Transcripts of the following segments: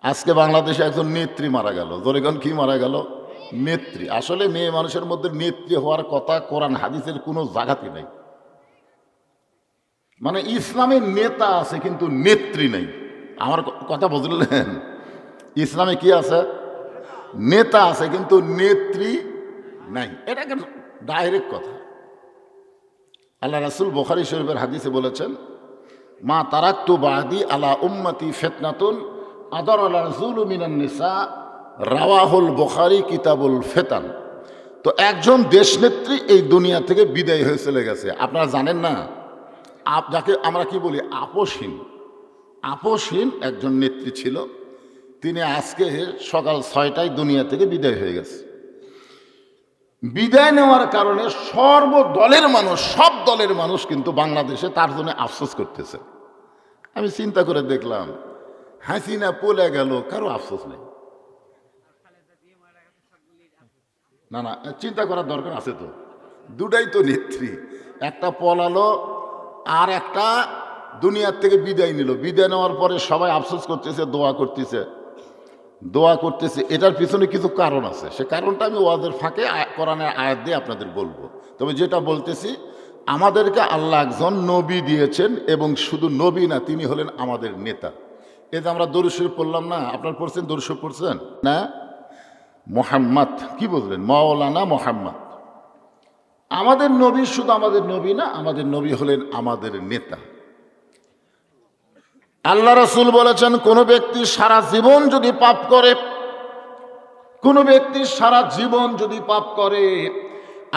আজকে বাংলাদেশে একজন নেত্রী মারা গেল। জোরেগণ কি মারা গেল? নেত্রী। আসলে মেয়ে মানুষের মধ্যে নেত্রী হওয়ার কথা কোরআন হাদিসের কোনো জায়গাতে নাই। মানে ইসলামে নেতা আছে কিন্তু নেত্রী নেই। আমার কথা বুঝলেন? ইসলামে কি আছে? নেতা আছে কিন্তু নেত্রী নাই। এটা কিন্তু ডাইরেক্ট কথা। আল্লাহ রাসূল বুখারী শরীফের হাদিসে বলেছেন, মা তারাক্তু বাদি আলা উম্মতি ফিতনাতুন আদারাল রাসূলু মিনান নিসা, রাওয়াহুল বুখারী কিতাবুল ফিতান। তো একজন দেশনেত্রী এই দুনিয়া থেকে বিদায় হয়ে চলে গেছে। আপনারা জানেন না, যাকে আমরা কি বলি আপোষহীন। আপোষহীন একজন নেত্রী ছিল, তিনি আজকে সকাল 6টায় দুনিয়া থেকে বিদায় হয়ে গেছে। বিদায় নেওয়ার কারণে সর্বদলের মানুষ, সব দলের মানুষ কিন্তু বাংলাদেশে তার জন্য আফসোস করতেছে। আমি চিন্তা করে দেখলাম, হাসিনা পলে গেল, কারো আফসোস নেই। না না, চিন্তা করার দরকার আছে তো। দুটাই তো নেত্রী, একটা পলালো আর একটা দুনিয়ার থেকে বিদায় নিল। বিদায় নেওয়ার পরে সবাই আফসোস করতেছে, দোয়া করতেছে, দোয়া করতেছে। এটার পিছনে কিছু কারণ আছে, সে কারণটা আমি ওয়াজের ফাঁকে কোরআনের আয়াত দিয়ে আপনাদের বলবো। তবে যেটা বলতেছি, আমাদেরকে আল্লাহ একজন নবী দিয়েছেন, এবং শুধু নবী না, তিনি হলেন আমাদের নেতা। এই যে আমরা দরুদ শরীফ পড়লাম না, আপনারা পড়ছেন? দরুদ শরীফ পড়ছেন না? মোহাম্মদ কি বললেন? মাওলানা মোহাম্মদ। আমাদের নবী শুধু আমাদের নবী না, আমাদের নবী হলেন আমাদের নেতা। আল্লাহ রাসূল বলেছেন, কোন ব্যক্তি সারা জীবন যদি পাপ করে, কোন ব্যক্তি সারা জীবন যদি পাপ করে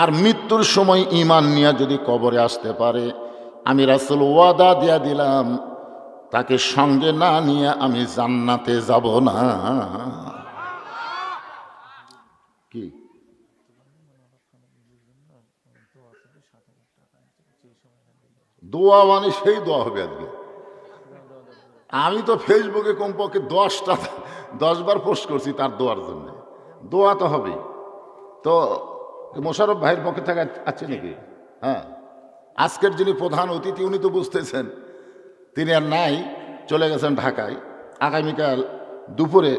আর মৃত্যুর সময় ঈমান নিয়ে যদি কবরে আসতে পারে, আমি রাসূল ওয়াদা দিয়া দিলাম, তাকে সঙ্গে না নিয়ে আমি জান্নাতে যাব না। কি দোয়া? মানে সেই দোয়া হবে আজকে। আমি তো ফেসবুকে কমপক্ষে 10বার পোস্ট করছি তার দোয়ার জন্য। দোয়া তো হবেই। তো মোশাররফ ভাইয়ের পক্ষে থেকে আছে নাকি? হ্যাঁ, আজকের যিনি প্রধান অতিথি উনি তো বুঝতেছেন, তিনি আর নাই, চলে গেছেন ঢাকায়। আগামীকাল দুপুরে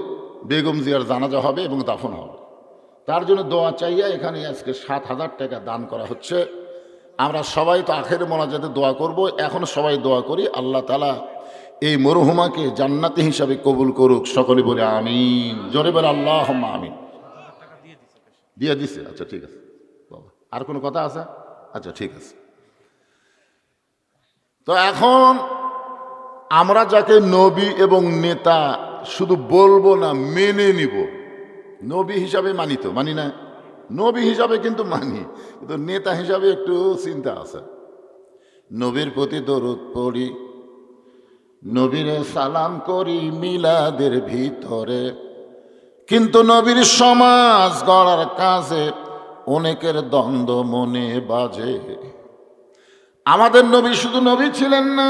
বেগম জিয়ার জানাজা হবে এবং দাফন হবে। তার জন্য দোয়া চাইয়া এখানে আজকে 7,000 টাকা দান করা হচ্ছে। আমরা সবাই তো আখেরে মোনাজাতে দোয়া করব। এখন সবাই দোয়া করি, আল্লাহ তাআলা এই মরহুমাকে জান্নাতি হিসাবে কবুল করুক। সকলে বলে আমিন। জোরে বলে আল্লাহুম্মা আমিন। দিয়ে দিছে? আচ্ছা ঠিক আছে বাবা। আর কোনো কথা আছে? আচ্ছা ঠিক আছে। তো এখন আমরা যাকে নবী এবং নেতা শুধু বলবো না, মেনে নিব। নবী হিসাবে মানি তো? মানি না? নবী হিসাবে কিন্তু মানি, কিন্তু নেতা হিসাবে একটু চিন্তা আছে। নবীর প্রতি দরুদ পড়ি, নবীরে সালাম করি মিলাদের ভিতরে, কিন্তু নবীর সমাজ গড়ার কাজে অনেকের দ্বন্দ্ব মনে বাজে। আমাদের নবী শুধু নবী ছিলেন না,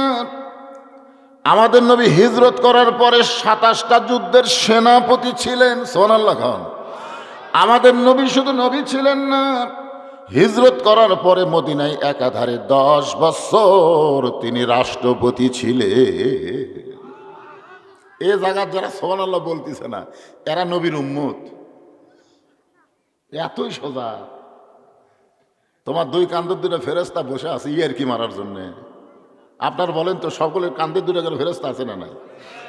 আমাদের নবী হিজরত করার পরে 27টা যুদ্ধের সেনাপতি ছিলেন। সুবহানাল্লাহ খান। আমাদের নবী শুধু নবী ছিলেন না, হিজরত করার পরে মদিনায় একাধারে 10 বছর তিনি রাষ্ট্রপতি ছিলেন। এ জায়গার যারা সুবহানাল্লাহ বলতেছে না, এরা নবীর উম্মত। এতই সোজা। তোমার 2 কাঁধের 2টা ফেরেশতা বসে আছে ইয়ার কি মারার জন্যে। আপনার বলেন তো, সকলের কাঁধের 2টা করে ফেরেশতা আছে না নাই?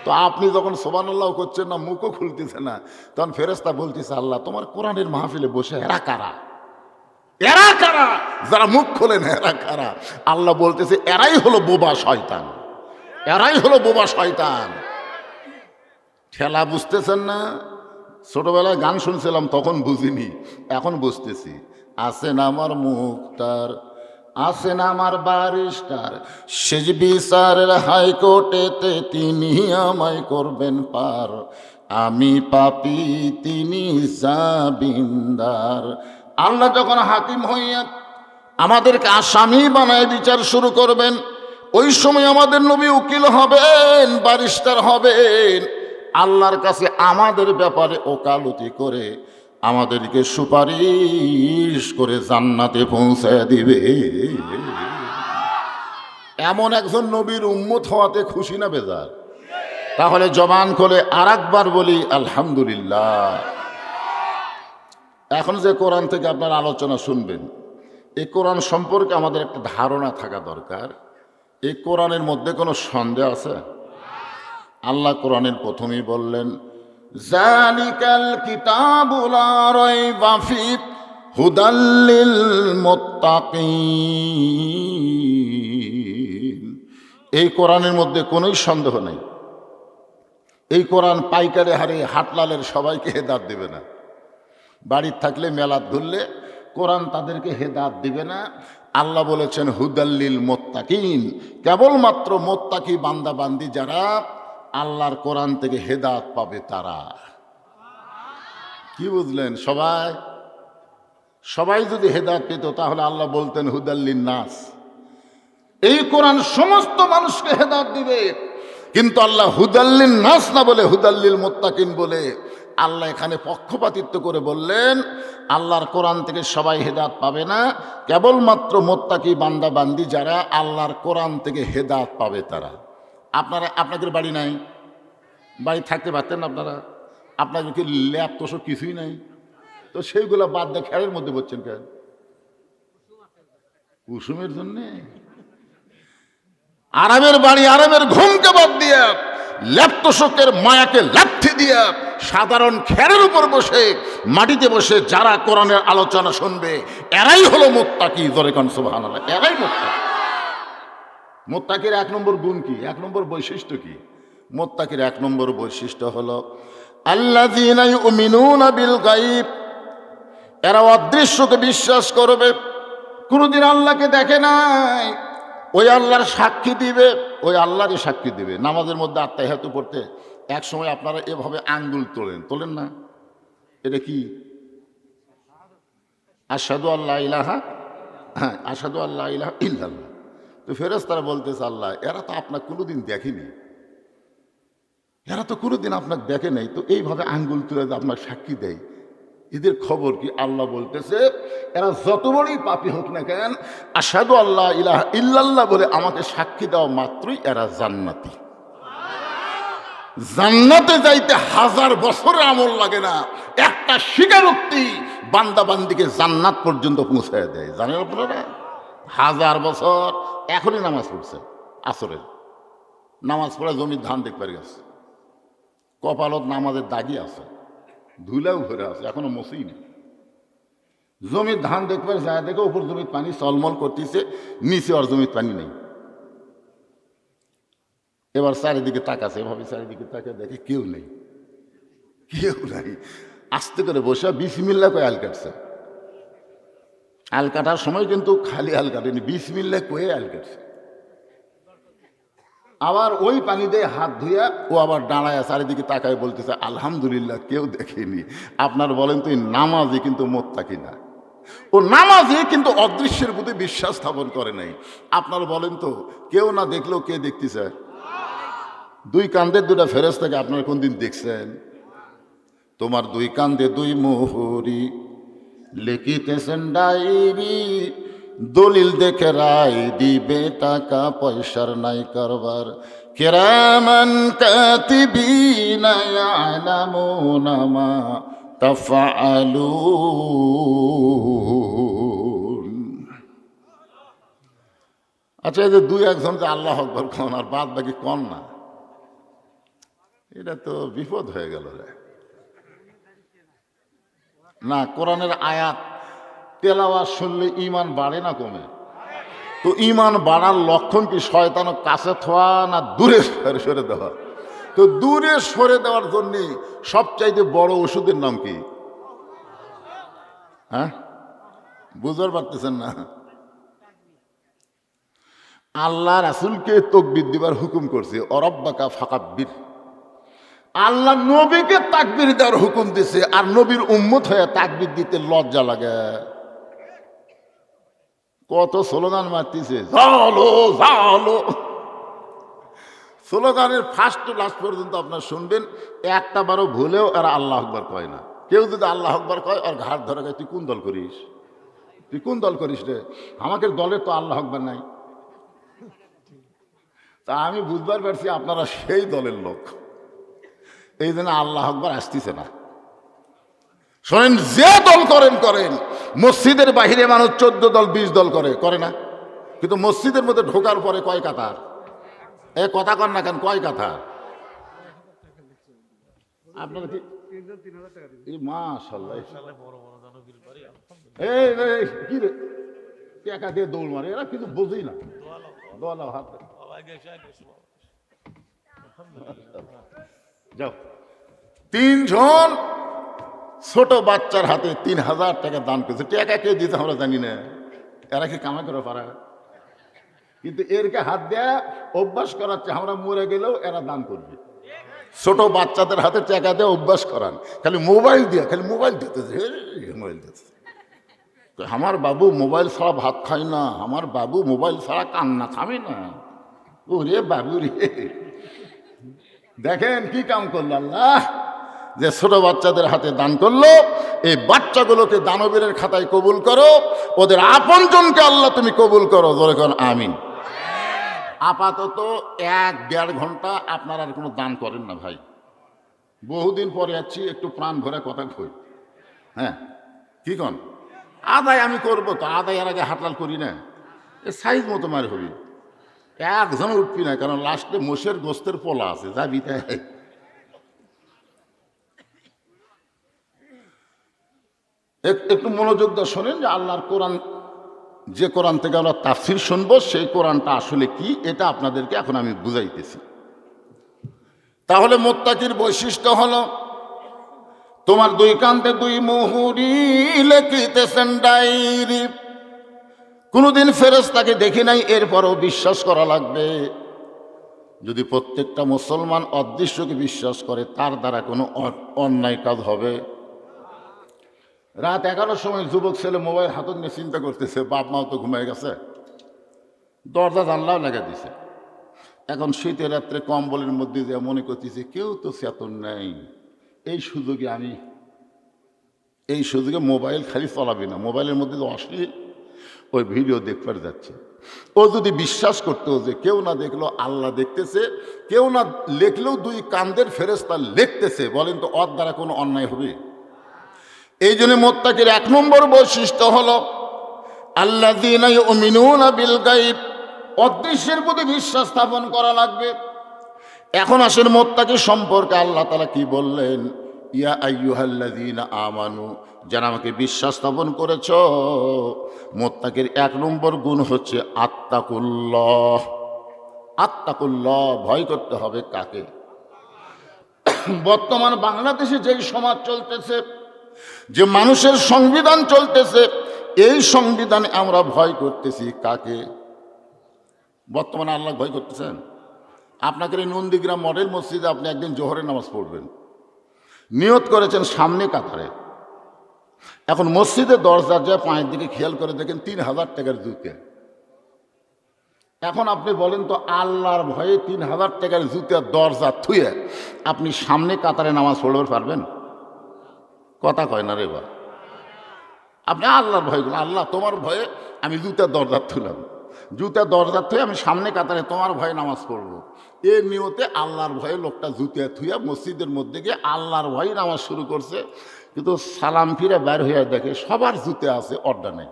তো আপনি যখন সুবহানাল্লাহ করছেন না, মুখও খুলতেছে না, তখন ফেরেশতা বলতেছে, আল্লাহ তোমার কোরআনের মাহফিলে বসে এরা কারা? এরা কারা? যারা মুখ খোলে না এরা কারা? আল্লাহ বলতেছে, এরাই হলো বোবা শয়তান, এরাই হলো বোবা শয়তান। ঠেলা বুঝতেছেন না? ছোটবেলায় গান শুনছিলাম, তখন বুঝিনি, এখন বুঝতেছি। আছেন আমার মুক্তার, আছেন আমার বারিস্টার, শেষ বিচারের হাইকোর্টেতে তিনি আমায় করবেন পার। আমি পাপী, তিনি জামিনদার। আল্লাহ যখন হাকিম হইয়া আমাদেরকে আসামি বানায় বিচার শুরু করবেন, ওই সময় আমাদের নবী উকিল হবেন, বারিস্টার হবেন। আল্লাহর কাছে আমাদের ব্যাপারে ওকালতি করে আমাদেরকে সুপারিশ করে জান্নাতে পৌঁছায় দিবে। এমন একজন নবীর উম্মত হওয়াতে খুশি না বেজার? তাহলে জবান খুলে আর একবার বলি আলহামদুলিল্লাহ। এখন যে কোরআন থেকে আপনার আলোচনা শুনবেন, এই কোরআন সম্পর্কে আমাদের একটা ধারণা থাকা দরকার। এই কোরআনের মধ্যে কোনো সন্দেহ আছে? আল্লাহ কোরআনের প্রথমেই বললেন, জালিকাল কিতাবু লা রাইবা ফীহি হুদাল লিল মুত্তাকিন। এই কোরআনের মধ্যে কোনোই সন্দেহ নেই। এই কোরআন পাইকারি হারে হাটলালের সবাইকে হেদায়েত দেবে না। বাড়ির থাকলে মেলাত ধরলে কোরআন তাদেরকে হেদায়েত দিবে না। আল্লাহ বলেছেন হুদাল্লিল মুত্তাকিন, কেবলমাত্র মুত্তাকি বান্দা বান্দি যারা আল্লাহর কোরআন থেকে হেদায়েত পাবে তারা। কি বুঝলেন? সবাই যদি হেদায়েত পেত তাহলে আল্লাহ বলতেন হুদাল্লিন নাস। এই কোরআন সমস্ত মানুষকে হেদায়েত দিবে, কিন্তু আল্লাহ হুদাল্লিন নাস না বলে হুদাল্লিল মুত্তাকিন বলে আল্লাহ এখানে পক্ষপাতিত্ব করে বললেন আল্লাহর কোরআন থেকে সবাই হেদায়েত পাবে না, কেবলমাত্র মুত্তাকি বান্দা বান্দি যারা আল্লাহর কোরআন থেকে হেদায়েত পাবে তারা। আপনাদের বাড়ি নাই? বাড়ি থাকতে পারতেন আপনারা? আপনাদের কি ল্যাব তোষক কিছুই নাই? তো সেইগুলো বাদ দিয়ে খেয়ালের মধ্যে বলছেন কেন? কুসুমের জন্যে? আরামের বাড়ি, আরামের ঘুমকে বাদ দিয়ে ল্যাপটসকের মায়াকে লাথি দিয়ে সাধারণ খেরের উপর বসে মাটিতে বসে যারা কোরআনের আলোচনা শুনবে এরাই হলো মুত্তাকি। জোরে কান সুবহানাল্লাহ। এরাই মুত্তাকি। মুত্তাকির এক নম্বর গুণ কি? এক নম্বর বৈশিষ্ট্য কি? মুত্তাকির এক নম্বর বৈশিষ্ট্য হলো আল্লাযীনা ইউমিনুনা বিল গায়ব। এরা অদৃশ্যকে বিশ্বাস করবে, কোনোদিন আল্লাহকে দেখে নাই, ওই আল্লাহর সাক্ষী দিবে, ওই আল্লাহরই সাক্ষী দিবে। নামাজের মধ্যে আত্মাহিয়াতু পড়তে এক সময় আপনারা এভাবে আঙ্গুল তোলেন না? এটা কি? আশহাদু আল্লা ইলাহা, হ্যাঁ, আশহাদু আল্লা ইলাহা ইল্লাল্লাহ। তো ফেরেশতারা বলতেছে আল্লাহ এরা তো আপনাকে কোনোদিন দেখেনি, এরা তো কোনোদিন আপনাকে দেখে নাই, তো এইভাবে আঙ্গুল তুলে আপনার সাক্ষী দেয়, এদের খবর কি? আল্লাহ বলতেছে এরা যত বড়ই পাপী হোক না কেন, আশহাদু আল্লাহ ইলাহা ইল্লাল্লাহ বলে আমাকে সাক্ষী দেওয়া মাত্রই এরা জান্নাতি। জান্নাতে যাইতে 1000 বছরের আমল লাগে না, একটা স্বীকারোক্তি বান্দা বান্দিকে জান্নাত পর্যন্ত পৌঁছায় দেয়। জানেন আপনারা? 1000 বছর। এখনই নামাজ পড়ছে, আসরের নামাজ পড়ে জমির ধান দেখতে গেছে, কপালত নামাজের দাগি আছে, ধুলাও ভরে আছে, এখনো মসেই নেই। জমির ধান দেখবে যায়, দেখে উপর জমির পানি চলমল করতেছে, নিচে আর জমির পানি নেই। এবার চারিদিকে তাকাছে, এভাবে চারিদিকে তাকে দেখে কেউ নেই, কেউ নাই। আস্তে করে বসে বিসমিল্লাহ কয়ে আল কাটছে। আল কাটার সময় কিন্তু খালি আল কাটেনি, বিসমিল্লাহ কয়ে আল কাটছে। আবার ওই পানি দিয়ে হাত ধুইয়া ও আবার দাঁড়ায় চারিদিকে তাকায় বলতেছে আলহামদুলিল্লাহ কেউ দেখেনি। আপনার বলেন তো এই নামাজি কিন্তু মুত্তাকি না, ও নামাজি কিন্তু অদৃশ্যের প্রতি বিশ্বাস স্থাপন করে নাই। আপনার বলেন তো কেউ না দেখলেও কে দেখতেছে? দুই কান্দের দুটা ফেরেশতাকে আপনারা কোনদিন দেখছেন? তোমার দুই কান্দে দুই মোহরি লিখিতেছেন ডায়েরি, দলিল দেখে রায় দিবে, টাকা পয়সার নাই কারবার। কিরামান কাতিবিনা ইয়ালামুনা মা তাফআলুন। আচ্ছা, এই যে দুই একজন যে আল্লাহু আকবার কোন আর বাদ বাকি কোন না, এটা তো বিপদ হয়ে গেল রে। না, কোরআনের আয়াত তেলাওয়াত শুনলে ঈমান বাড়ে না কমে? তো ঈমান বাড়ার লক্ষণ কি শয়তান কাছে থোয়া না দূরে সরে দেওয়া? তো দূরে সরে দেওয়ার জন্য সবচাইতে বড় ওষুধের নাম কি? হ্যাঁ, বুঝতে পারতেছেন না? আল্লাহ রাসূলকে তাকবীর দিবার হুকুম করছে, অরব্বাকা ফাকাব্বির। আল্লাহ নবীকে তাকবীর দেওয়ার হুকুম দিছে, আর নবীর উম্মত হয়ে তাকবীর দিতে লজ্জা লাগে। কত স্লোগান মারতেছে, জালো জালো। স্লোগানের ফার্স্ট টু লাস্ট পর্যন্ত আপনার শুনবেন, একটা বারও ভুলেও এরা আল্লাহ আকবার কয় না। কেউ যদি আল্লাহ আকবার কয় আর ঘাট ধরে গায়, তুই কোন দল করিস, তুই কোন দল করিস রে? আমাকে দলের তো আল্লাহ আকবার নাই। তা আমি বুঝবার পারছি আপনারা সেই দলের লোক। এই জন্য আল্লাহ আকবার আসতেছে না। শোনেন, যে দল করেন, মসজিদের বাহিরে মানুষ 14 দল 20 দল করে না, কিন্তু মসজিদের মধ্যে ঢোকার পরে কয় কাতার? এ কথা কন না কেন, কয় কাতার? আপনারা কি মাশাআল্লাহ, এই কি রে টাকা দিয়ে দৌড় মারে এরা, কিন্তু বুঝি না। হাত যাও। 3 জন ছোট বাচ্চার হাতে 3000 টাকা দান করেছে। টাকা কে দিতে আমরা জানি না, এরা কি কামাই করে পারা? কিন্তু এরকে হাত দেয়া অভ্যাস করাচ্ছে, আমরা মরে গেলেও এরা দান করবে। ছোট বাচ্চাদের হাতে টাকা দিয়ে অভ্যাস করান, খালি মোবাইল দিতেছে। আমার বাবু মোবাইল ছাড়া ভাত খায় না, আমার বাবু মোবাইল ছাড়া কান্না থামে না। ওরে বাবু রে, দেখেন কি কাম করলো আল্লাহ, যে ছোট বাচ্চাদের হাতে দান করলো। এই বাচ্চাগুলোকে দানবীরের খাতায় কবুল করো, ওদের আপনজনকে আল্লাহ তুমি কবুল করো। জোরে কর আমিন। আপাতত 1-1.5 ঘন্টা আপনারা আর কোনো দান করেন না ভাই। বহুদিন পরে যাচ্ছি, একটু প্রাণ ভরে কথা কই। হ্যাঁ কি কন? আদায় আমি করবো তো, আদায় এর আগে হাতলাল করি না, এ সাইজ মতো মার হবি, একজন উঠবি না, কারণ লাস্টে মোষের গোস্তের পোলা আছে, যাবি তাই। একটু মনোযোগ দিয়ে শোনেন যে আল্লাহর কোরআন, যে কোরআন থেকে আমরা তাফসীর শুনবো, সেই কোরআনটা আসলে কি, এটা আপনাদেরকে এখন আমি বুঝাইতেছি। তাহলে মুত্তাকির বৈশিষ্ট্য হলো, তোমার 2 কান্দে 2 মুহুরি লিখিতেছেন ডায়েরি। কোনোদিন ফেরেশতাকে দেখি নাই, এরপরও বিশ্বাস করা লাগবে। যদি প্রত্যেকটা মুসলমান অদৃশ্যকে বিশ্বাস করে, তার দ্বারা কোনো অন্যায় কাজ হবে। রাত 11টার সময় যুবক ছেলে মোবাইল হাতত নিয়ে চিন্তা করতেছে, বাপ মাও তো ঘুমিয়ে গেছে, দরজা জানলাও লেগে দিছে। এখন শীতের রাত্রে কম্বলের মধ্যে যে মনে করতেছে কেউ তো চেতন নেই, এই সুযোগে মোবাইল খালি চলাবে না, মোবাইলের মধ্যে অশ্লীল ওই ভিডিও দেখবার যাচ্ছে। ও যদি বিশ্বাস করতো যে কেউ না দেখলো আল্লাহ দেখতেছে, কেউ না লেখলেও 2 কান্দের ফেরেশতা লিখতেছে, বলেন তো ওর দ্বারা কোনো অন্যায় হবে? এই জন্য মুত্তাকির 1 নম্বর বৈশিষ্ট্য হলো আল্লাযীনা ইউমিনুনা বিল গায়ব, অদৃশ্যের প্রতি বিশ্বাস স্থাপন করা লাগবে। এখন আসেন মুত্তাকি সম্পর্কে আল্লাহ তাআলা কি বললেন, ইয়া আইয়ুহাল্লাযীনা আমানু, যারা আমাকে বিশ্বাস স্থাপন করেছ। মুত্তাকির 1 নম্বর গুণ হচ্ছে আত্তাকুল্লাহ। আত্তাকুল্লাহ, ভয় করতে হবে কাকে? বর্তমান বাংলাদেশে যেই সমাজ চলতেছে, যে মানুষের সংবিধান চলতেছে, এই সংবিধানে আমরা ভয় করতেছি কাকে? বর্তমানে আল্লাহ ভয় করতেছেন? আপনাকে এই নন্দীগ্রাম মডেল মসজিদে আপনি একদিন জোহরের নামাজ পড়বেন, নিয়ত করেছেন সামনে কাতারে। এখন মসজিদের দরজার যে পায়ের দিকে খেয়াল করে দেখেন 3000 টাকার জুতে। এখন আপনি বলেন তো, আল্লাহর ভয়ে 3000 টাকার জুতের দরজা থুয়ে আপনি সামনে কাতারে নামাজ পড়তে পারবেন? কথা কয় না রে বা। আপনি আল্লাহর ভয় করুন, আল্লাহ তোমার ভয়ে আমি জুতার দরজা থুলাম, জুতার দরজা থুয়ে আমি সামনে কাতারে তোমার ভয়ে নামাজ পড়বো। এর নিয়তে আল্লাহর ভয়ে লোকটা জুতা থুয়া মসজিদের মধ্যে গিয়ে আল্লাহর ভয়ে নামাজ শুরু করছে, কিন্তু সালাম ফিরে বের হয়ে দেখে সবার জুতে আছে, অর্ডার নেই।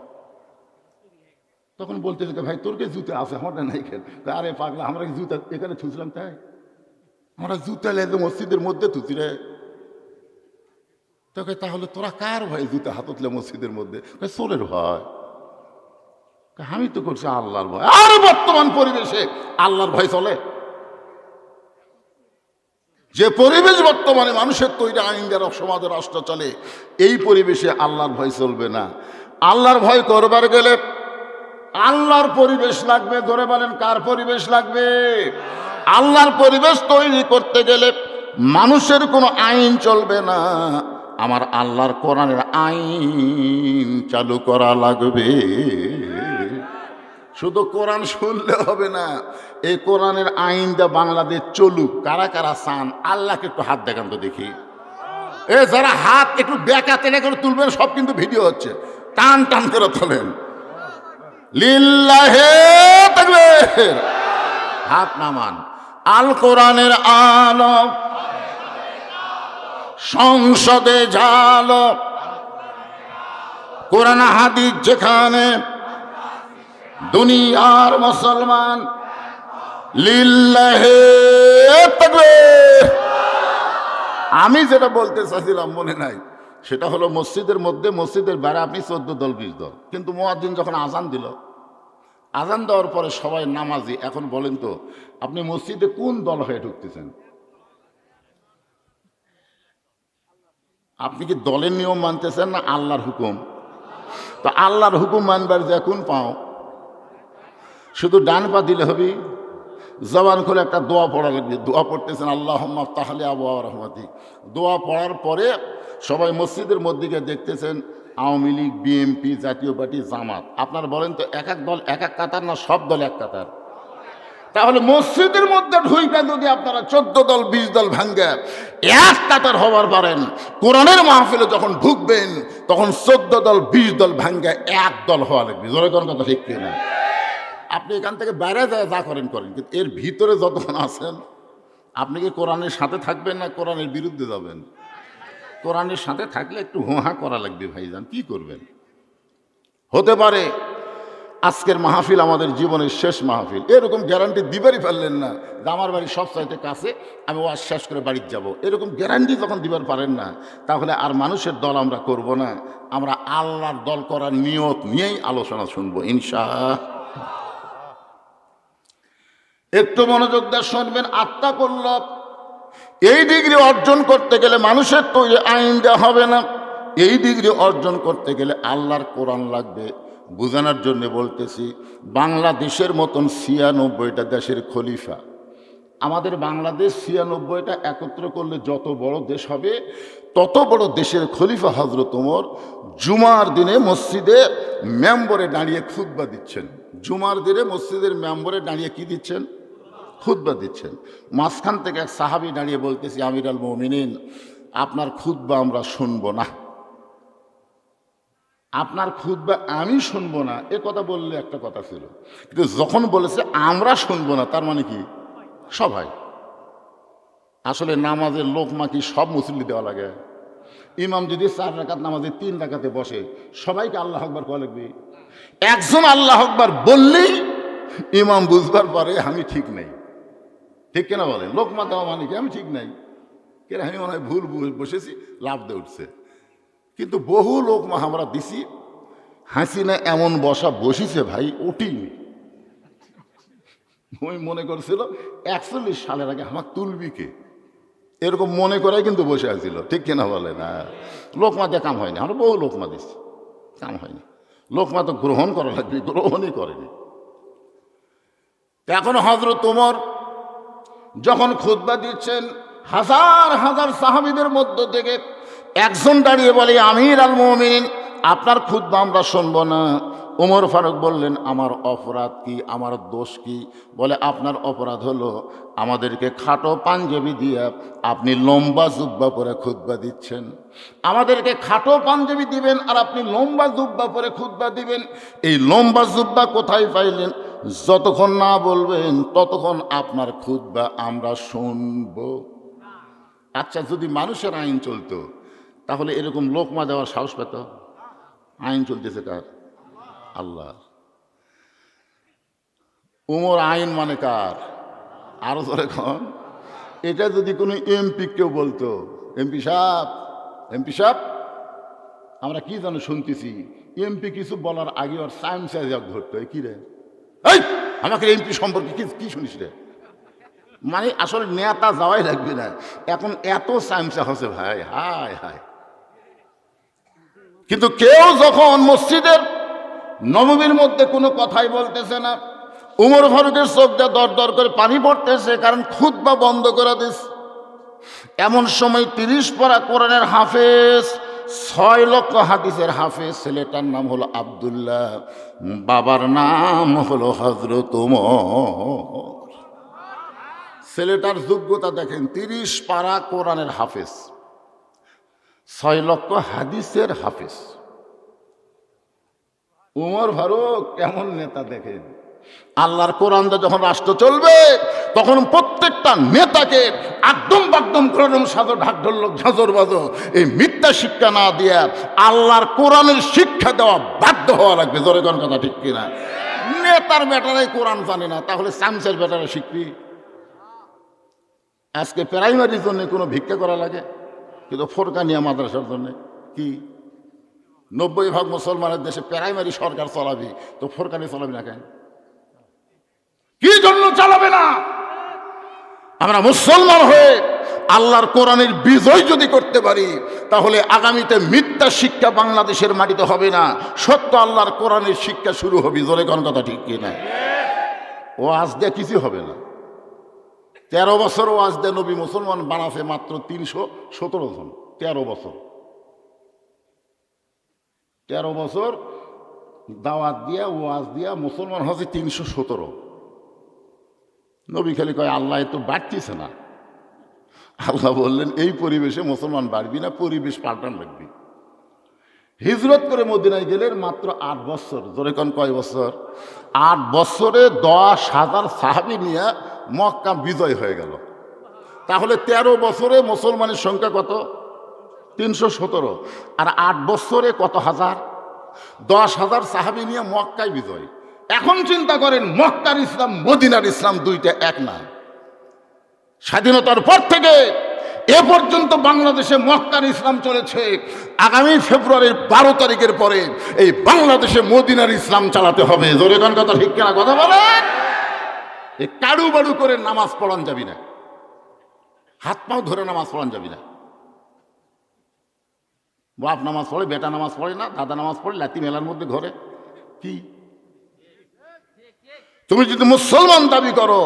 তখন বলতেছে, ভাই তোর কে জুতে আছে, আমারটা নাই কেন? আরে পাগলা, আমরা কি জুতা এখানে থুছিলাম? তাই আমরা জুতা লেগে মসজিদের মধ্যে থুছি রে। তোকে তাহলে তোরা কার ভয় জুতা হাততলে মসজিদের মধ্যে? চোরের ভয়। আমি তো করছি আল্লাহর ভয়। আর বর্তমান পরিবেশে আল্লাহর ভয় চলে? যে পরিবেশ বর্তমানে মানুষের তৈরি আইন দ্বারা সমাজের রাষ্ট্র চলে, এই পরিবেশে আল্লাহর ভয় চলবে না। আল্লাহর ভয় করবার গেলে আল্লাহর পরিবেশ লাগবে। ধরে বলেন, কার পরিবেশ লাগবে? আল্লাহর পরিবেশ তৈরি করতে গেলে মানুষের কোনো আইন চলবে না, আমার আল্লাহর কোরআনের আইন চালু করা লাগবে। শুধু কোরআন শুনলে হবে না, এই কোরআনের আইনটা বাংলাদেশ চলুক। কারা কারা চান? আল্লাহকে একটু হাত দেখান তো দেখি। এ যারা হাত একটু বেঁকা টেনে করে তুলবেন, সব কিন্তু ভিডিও হচ্ছে, টান টান করে তোলেন। লিল্লাহে তাকবীর, হাত নামান। আল কোরআনের আলো সংসদে ঝালো, কোরআন হাদিস যেখানে, দুনিয়ার মুসলমান লিল্লাহে তাকবীর। আমি যেটা বলতে চাইছিলাম মনে নাই, সেটা হলো মসজিদের মধ্যে, মসজিদের বাইরে আপনি 14 দল 20 দল, কিন্তু মুয়াজ্জিন যখন আজান দিল, আজান দেওয়ার পরে সবাই নামাজি। এখন বলেন তো আপনি মসজিদে কোন দল হয়ে ঢুকতেছেন? আপনি কি দলের নিয়ম মানতেছেন না আল্লাহর হুকুম? তো আল্লাহর হুকুম মানবার যে কোন পাও? শুধু ডান পা দিলে হবে? জবান খুলে একটা দোয়া পড়া লাগবে। দোয়া পড়তেছেন আল্লাহুম্মা আফতাহ লি আবওয়াব রাহমাতিক। দোয়া পড়ার পরে সবাই মসজিদের মধ্যে গিয়ে দেখতেছেন আওয়ামী লীগ, বিএনপি, জাতীয় পার্টি, জামাত। আপনারা বলেন তো এক এক দল এক এক কাতার না সব দল এক কাতার? তাহলে মসজিদের মধ্যে ঢুইকা যদি আপনারা 14 দল 20 দল ভাঙ্গা এক কাতার হবার পারেন, কোরআনের মাহফিলে যখন ঢুকবেন তখন 14 দল 20 দল ভাঙ্গা এক দল হওয়া লাগবে। জোরে কোন কথা ঠিক কিনা? আপনি এখান থেকে বাইরে যায় যা করেন করেন, কিন্তু এর ভিতরে যতক্ষণ আছেন আপনি কি কোরআনের সাথে থাকবেন না কোরআনের বিরুদ্ধে যাবেন? কোরআনের সাথে থাকলে একটু হোহা করা লাগবে ভাইজান, কি করবেন? হতে পারে আজকের মাহফিল আমাদের জীবনের শেষ মাহফিল, এরকম গ্যারান্টি দিবারই পারলেন না যে আমার বাড়ি সব চাইতে কাছে, আমি ওয়াজ শেষ করে বাড়িতে যাব। এরকম গ্যারান্টি যখন দিবার পারেন না, তাহলে আর মানুষের দল আমরা করব না, আমরা আল্লাহর দল করার নিয়ত নিয়েই আলোচনা শুনবো ইনশাআল্লাহ। একটু মনোযোগ দিয়ে শুনবেন। আত্মা করল এই ডিগ্রি অর্জন করতে গেলে মানুষের তৈরি আইন দেওয়া হবে না। এই ডিগ্রি অর্জন করতে গেলে আল্লাহর কোরআন লাগবে। বোঝানোর জন্য বলতেছি, বাংলাদেশের মতন 96টা দেশের খলিফা, আমাদের বাংলাদেশ 96টা একত্র করলে যত বড় দেশ হবে তত বড় দেশের খলিফা হযরত ওমর জুমার দিনে মসজিদে মেম্বরে দাঁড়িয়ে খুতবা দিচ্ছেন। জুমার দিনে মসজিদের মেম্বরে দাঁড়িয়ে কি দিচ্ছেন? খুতবা দিচ্ছেন। মাঝখান থেকে এক সাহাবী দাঁড়িয়ে বলতেছি, আমির আল মুমিনিন, আপনার খুতবা আমরা শুনবো না, আপনার খুতবা আমি শুনবো না। এ কথা বললে একটা কথা ছিল, কিন্তু যখন বলেছে আমরা শুনবো না, তার মানে কি সবাই? আসলে নামাজের লোকমা কি সব মুসল্লি দেওয়া লাগে? ইমাম যদি 4 রাকাত নামাজে 3 রাকাতে বসে, সবাইকে আল্লাহ আকবার কওয়া লাগবে? একজন আল্লাহ আকবার বললেই ইমাম বুঝবার পরে আমি ঠিক নাই, ঠিক কিনা বলেন? লোকমা দেওয়া মানে কি আমি ঠিক নাই, কেন আমি মনে হয় ভুল বসেছি, লাভ দিয়ে উঠছে। কিন্তু বহু লোকমা আমরা দিছি, হাসিনা এমন বসা বসিছে ভাই ওটিনি। ওই মনে করছিল 41 সালের আগে আমার তুলবি কে, এরকম মনে করাই কিন্তু বসে আছিল, ঠিক কিনা বলে না? লোকমা দিয়ে কাম হয়নি, আমরা বহু লোকমা দিচ্ছি, কাম হয়নি। লোকমা তো গ্রহণ করা লাগবে, গ্রহণই করেনি। এখন হযরত ওমর যখন খুতবা দিচ্ছেন, হাজার হাজার সাহাবীদের মধ্য থেকে একজন দাঁড়িয়ে বলে, আমির আল মুমিনিন, আপনার খুতবা আমরা শুনবো না। ওমর ফারুক বললেন, আমার অপরাধ কি, আমার দোষ কি? বলে, আপনার অপরাধ হলো আমাদেরকে খাটো পাঞ্জাবি দিয়ে আপনি লম্বা জুব্বা পরে খুতবা দিচ্ছেন। আমাদেরকে খাটো পাঞ্জাবি দিবেন আর আপনি লম্বা জুব্বা পরে খুতবা দিবেন। এই লম্বা জুব্বা কোথায় পাইলেন? যতক্ষণ না বলবেন ততক্ষণ আপনার খুতবা আমরা শুনব। আচ্ছা, যদি মানুষের আইন চলতো তাহলে এরকম লোকমা দেওয়ার সাহস পেত? আইন চলতেছে কার? আল্লাহ। উমর আইন মানে কার? আরো ধরে কন। এটা যদি কোনো এমপি কেউ বলতো, এমপি সাহেব, এমপি সাহেব, আমরা কি জানো শুনতেছি, এমপি কিছু বলার আগে ওর সায়েন্স ধরতো, কি রে এই আমাকে এমপি সম্পর্কে কি শুনিস রে? মানে আসলে নেতা যাওয়াই লাগবে না, এখন এত সায়েন্স হচ্ছে ভাই, হায় হায়। কিন্তু কেউ যখন মসজিদের নববীর মধ্যে কোনো কথাই বলতেছে না, উমর ফারুকের চোখ দিয়ে দর দর করে পানি পড়তেছে, কারণ খুতবা বন্ধ করে দিস। এমন সময় 30 পারা কোরআনের হাফেজ, 6 লক্ষ হাদিসের হাফেজ, ছেলেটার নাম হলো আব্দুল্লাহ, বাবার নাম হলো হযরত ওমর। ছেলেটার যোগ্যতা দেখেন, 30 পারা কোরআনের হাফেজ, 6 লক্ষ হাদিসের হাফেজ। উমর ফারুক কেমন নেতা দেখেন, আল্লাহর কোরআন দিয়ে যখন রাষ্ট্র চলবে তখন প্রত্যেকটা নেতাকে একদম বাকদম করম সাজো ঢাক ঢোলক ঝাঁঝর বাজো এই মিথ্যা শিক্ষা না দিয়া আল্লাহর কোরআনের শিক্ষা দেওয়া বাধ্য হওয়া লাগবে। জোরে কোন কথা ঠিক কিনা? নেতার বেটারাই কোরআন জানে না, তাহলে চামচের বেটারা শিখবি? আজকে প্রাইমারির জন্য কোনো ভিক্ষা করা লাগে, কিন্তু ফোরকানিয়া মাদ্রাসার জন্য কি 90% মুসলমানের দেশে প্রাইমারি সরকার চালাবি, তো ফোরকানি চালাবি না কেন? কি জন্য চালাবে না? আমরা মুসলমান হয়ে আল্লাহর কোরআনের বিজয় যদি করতে পারি তাহলে আগামীতে মিথ্যা শিক্ষা বাংলাদেশের মাটিতে হবে না, সত্য আল্লাহর কোরআনের শিক্ষা শুরু হবে। জোরে কোন কথা ঠিক কিনা? ওয়াজ দিয়ে কিছু হবে না। 13 বছর ওয়াজ দিয়ে নবী মুসলমান বানাছে মাত্র 317 জন। 13 বছর 13 বছর দাওয়াত দিয়া ওয়াজ দিয়া মুসলমান হচ্ছে 317। নবী খালি কয় আল্লাহ তো বাড়তিছে না। আল্লাহ বললেন এই পরিবেশে মুসলমান বাড়বি না, পরিবেশ পাল্টান লাগবি। হিজরত করে মদিনায় গেলেন মাত্র 8 বছর। জোরে কোন কয় বছর? 8 বছরে 10,000 সাহাবী নিয়ে মক্কা বিজয় হয়ে গেল। তাহলে 13 বছরে মুসলমানের সংখ্যা কত? 317। আর 8 বছরে কত হাজার? 10,000 সাহাবী নিয়ে মক্কায় বিজয়। এখন চিন্তা করেন, মক্কার ইসলাম মদিনার ইসলাম দুইটা এক না। স্বাধীনতার পর থেকে এ পর্যন্ত বাংলাদেশে মক্কার ইসলাম চলেছে। আগামী ফেব্রুয়ারির 12 তারিখের পরে এই বাংলাদেশে মদিনার ইসলাম চালাতে হবে। জোরে কোন কথা ঠিক কিনা? কথা বলেন। এই কাড়ু বাড়ু করে নামাজ পড়ান যাবি না, হাত পাও ধরে নামাজ পড়ান যাবি না। বাপ নামাজ পড়ে, বেটা নামাজ পড়ে না, দাদা নামাজ পড়ে, লাতি মেলার মধ্যে ঘরে কি? তুমি যদি মুসলমান দাবি করো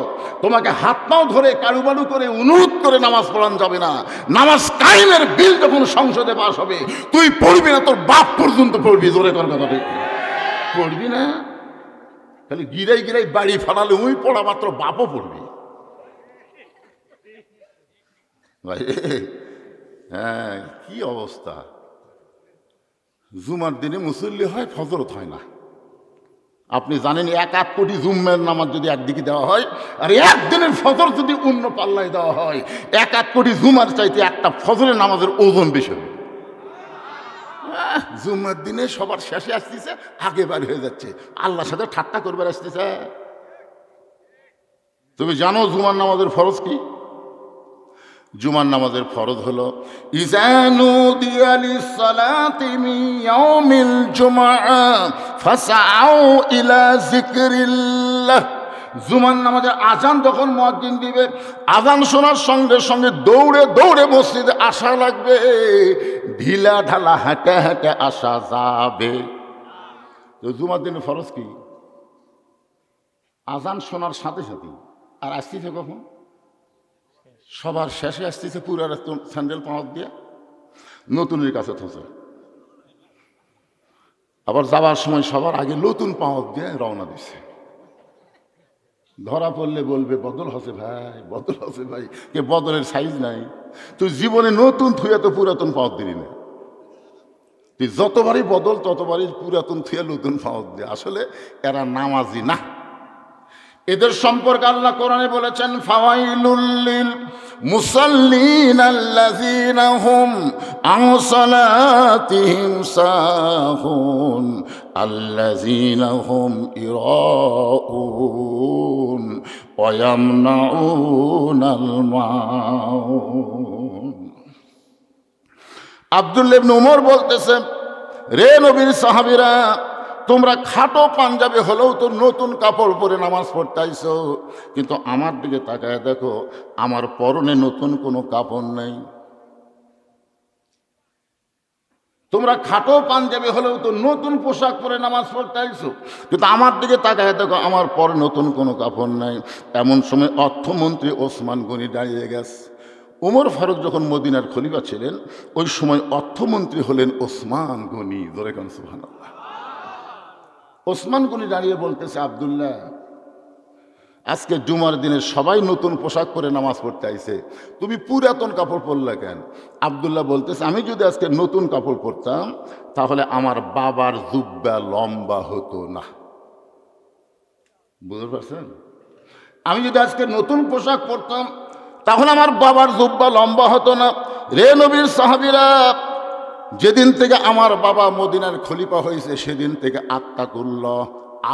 তোমাকে হাত পাও ধরে কারুবারু করে অনুরোধ করে নামাজ পড়ান যাবে না। নামাজ কায়েমের বিল যখন সংসদে পাস হবে তুই পড়বি না, তোর বাপ পর্যন্ত পড়বি। জোরে কর কথা ঠিক পড়বি না। খালি গিরাই গিরাই বাড়ি ফালালে ওই পড়া মাত্র বাপও পড়বি। ভাই হ্যাঁ, কি অবস্থা! জুমার দিনে মুসল্লি হয়, ফজরত হয় না। আপনি জানেন 1 কোটি জুম্মের নামাজ যদি একদিকে দেওয়া হয় আর একদিনের ফজর যদি অন্য পাল্লায় দেওয়া হয়, 1 কোটি জুমার চাইতে একটা ফজরের নামাজের ওজন বেশি হবে। জুম্মার দিনে সবার শেষে আসতেছে, আগে বার হয়ে যাচ্ছে, আল্লাহর সাথে ঠাট্টা করবার আসতেছে। তুমি জানো জুমার নামাজের ফরজ কি? জুমার নামাজের ফরজ হলো ইজানু দিয়ালিস সালাতি মিন ইয়াউমিল জুমআ ফাসআউ ইলা যিকরিল্লাহ। জুমার নামাজের আজান যখন মুয়াজ্জিন দিবে, আজান শোনার সঙ্গে সঙ্গে দৌড়ে দৌড়ে মসজিদে আসা লাগবে, ঢিলা ঢালা হাঁটে হাঁটে আসা যাবে। তো জুমার দিনে ফরজ কি? আজান শোনার সাথে সাথে। আর আসতেছে কখন? সবার শেষে আসতেছে, পুরা স্যান্ডেল পাঁচ দিয়ে নতুনের কাছে থসে। আবার যাবার সময় সবার আগে নতুন পাঁচ দিয়ে রওনা দিছে। ধরা পড়লে বলবে বদল হসে ভাই, বদল হসে ভাই। কে বদলের সাইজ নাই? তুই জীবনে নতুন থুয়া তো পুরাতন পাঁচ দিলি না। তুই যতবারই বদল ততবারই পুরাতন থুয়া নতুন পাঁচ দিয়ে। আসলে এরা নামাজি না। এদের সম্পর্কে আল্লাহ কোরআনে বলেছেন ফাওয়াইলুল লিল মুসাল্লিন আল্লাযীনা হুম আন সালাতিহিম সাহুন আল্লাযীনা হুম ইরাউন ওয়া ইয়ামনাউনাল মাউন। আব্দুল্লাহ ইবনে উমর বলতেছে, রে নবীর সাহাবীরা, তোমরা খাটো পাঞ্জাবি হলেও তো নতুন কাপড় পরে নামাজ পড়তে আইছো, কিন্তু আমার দিকে তাকায় দেখো, আমার পরনে নতুন কোনো কাপড় নেই। তোমরা খাটো পাঞ্জাবি হলেও তো নতুন পোশাক পরে নামাজ পড়তে আইছো, কিন্তু আমার দিকে তাকায় দেখো, আমার পরে নতুন কোনো কাপড় নাই। এমন সময় অর্থমন্ত্রী ওসমান গনি দাঁড়িয়ে গেছে। ওমর ফারুক যখন মদিনার খলিফা ছিলেন ওই সময় অর্থমন্ত্রী হলেন ওসমান গনি। জোরে কোন সুবহানাল্লাহ। ওসমান গনি দাঁড়িয়ে বলতেছে, আব্দুল্লাহ, আজকে জুমার দিনে সবাই নতুন পোশাক পরে নামাজ পড়তে আইছে, তুমি পুরাতন কাপড় পরলে কেন? আব্দুল্লাহ বলতেছে, আমি যদি আজকে নতুন কাপড় পরতাম তাহলে আমার বাবার জুব্বা লম্বা হতো না। বুঝতে পারছেন? আমি যদি আজকে নতুন পোশাক পরতাম তাহলে আমার বাবার জুব্বা লম্বা হতো না। রে নবীর সাহাবীরা, যেদিন থেকে আমার বাবা মদিনার খলিফা হয়েছে সেদিন থেকে আত্তাকুল্লাহ,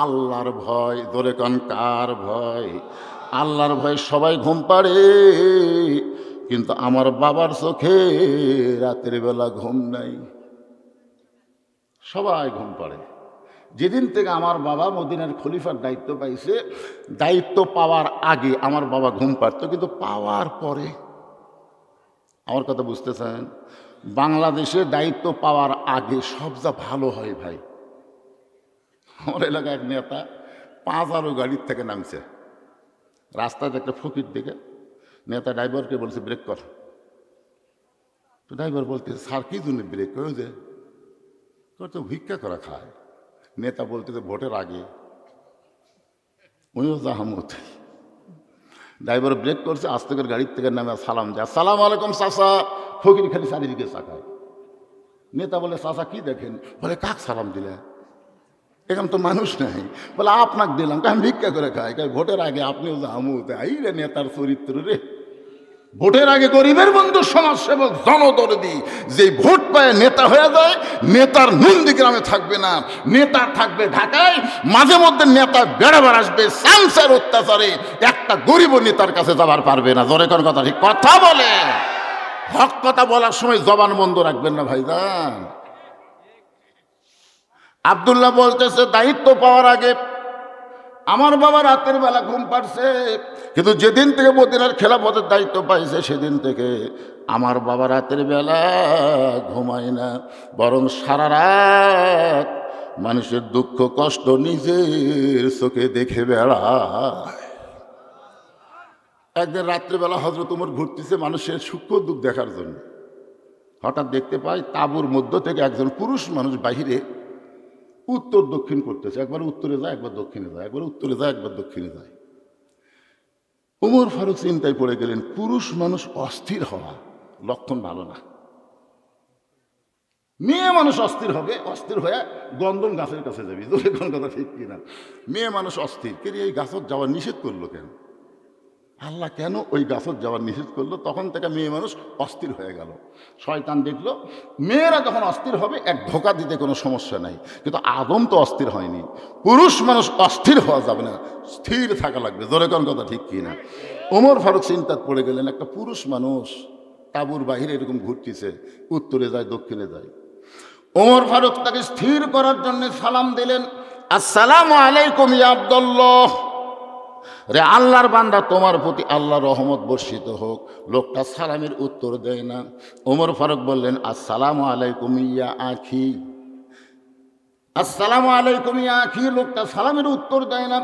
আল্লাহর ভয়। ধরে কন কার ভয়? আল্লাহর ভয়। সবাই ঘুম পাড়ে, কিন্তু আমার বাবার চোখে রাতের বেলা ঘুম নাই। সবাই ঘুম পাড়ে। যেদিন থেকে আমার বাবা মদিনার খলিফার দায়িত্ব পাইছে, দায়িত্ব পাওয়ার আগে আমার বাবা ঘুম পাড়ত, কিন্তু পাওয়ার পরে, আমার কথা বুঝতেছেন, বাংলাদেশে দায়িত্ব পাওয়ার আগে সব যা ভালো হয় ভাই। আমার এলাকায় এক নেতা 5 গাড়ির থেকে নামছে, রাস্তাতে একটা ফকির দিকে নেতা ড্রাইভারকে বলছে ব্রেক কর। তো ড্রাইভার বলতে, স্যার কি জন্য ব্রেক করে? যে তো ভিক্ষা করা খায়। নেতা বলতেছে ভোটের আগে উনিও জাহামত। ড্রাইভার ব্রেক করছে, আস্তে করে গাড়ির থেকে নামে সালাম দেয়, আসসালামু আলাইকুম চাচা। ফকির খালি চারিদিকে চাকায়। নেতা বলে, চাচা কি দেখেন? বলে, কাক সালাম দিলে? এখানে তো মানুষ নাই। বলে, আপনাকে দিলাম। আমি ভিক্ষা করে খাই। ভোটের আগে আপনিও জাহামত। আই রে নেতার চরিত্র রে। ভোটের আগে গরিবের বন্ধু, সমাজসেবক, জনদরদি, যে ভোট পায় নেতা হয়ে যায়, নেতার নন্দীগ্রামে থাকবে না, নেতা থাকবে ঢাকায়। মাঝে মধ্যে নেতা বেড়াবার আসবে সাংসার অত্যাচারে, একটা গরিব নেতার কাছে যাবার পারবে না। জোরে কোন কথা ঠিক কথা বলে। হক কথা বলার সময় জবান বন্ধ রাখবেন না ভাইজান। আব্দুল্লাহ বলতেছে, দায়িত্ব পাওয়ার আগে আমার বাবা রাতের বেলা ঘুম পাড়ছে, কিন্তু যেদিন থেকে মদিনার খেলাফতের দায়িত্ব পাইছে সেদিন থেকে আমার বাবা রাতের বেলা ঘুমায় না, বরং সারা রাত মানুষের দুঃখ কষ্ট নিজের চোখে দেখে বেড়ায়। একদিন রাত্রেবেলা হযরত ওমর ঘুরতেছে মানুষের সূক্ষ্ম দুঃখ দেখার জন্য। হঠাৎ দেখতে পাই তাঁবুর মধ্য থেকে একজন পুরুষ মানুষ বাহিরে উত্তর দক্ষিণ করতেছে। একবার উত্তরে যায়, একবার দক্ষিণে যায়, একবার উত্তরে যায়, একবার দক্ষিণে যায়। ওমর ফারুক চিন্তায় পড়ে গেলেন, পুরুষ মানুষ অস্থির হওয়া লক্ষণ ভালো না। মেয়ে মানুষ অস্থির হবে, অস্থির হয়ে গন্ধম গাছের কাছে যাবি। দূরে কোন কথা ঠিক কিনা? মেয়ে মানুষ অস্থির, কে এই গাছত যাওয়ার নিষেধ করলো কেন? আল্লাহ কেন ওই গাছত যাওয়ার নিষেধ করলো? তখন থেকে মেয়ে মানুষ অস্থির হয়ে গেল। শয়তান দেখলো মেয়েরা যখন অস্থির হবে এক ধোকা দিতে কোনো সমস্যা নাই, কিন্তু আদম তো অস্থির হয়নি। পুরুষ মানুষ অস্থির হওয়া যাবে না, স্থির থাকা লাগবে। জোরে কোন কথা ঠিক কিনা? ওমর ফারুক চিন্তায় পড়ে গেলেন, একটা পুরুষ মানুষ তাঁবুর বাহিরে এরকম ঘুরতেছে, উত্তরে যায়, দক্ষিণে যায়। ওমর ফারুক তাকে স্থির করার জন্য সালাম দিলেন, আসসালামু আলাইকুম ইয়া আব্দুল্লাহ। রে আল্লাহর বান্দা, তোমার প্রতি আল্লাহর রহমত বর্ষিত হোক। লোকটা সালামের উত্তর দেয় না। ওমর ফারুক বললেন, আসসালামু আলাইকুম ইয়া আখি। আসসালামু আলাইকুম ইয়া আখি। লোকটা সালামের উত্তর দেয় না।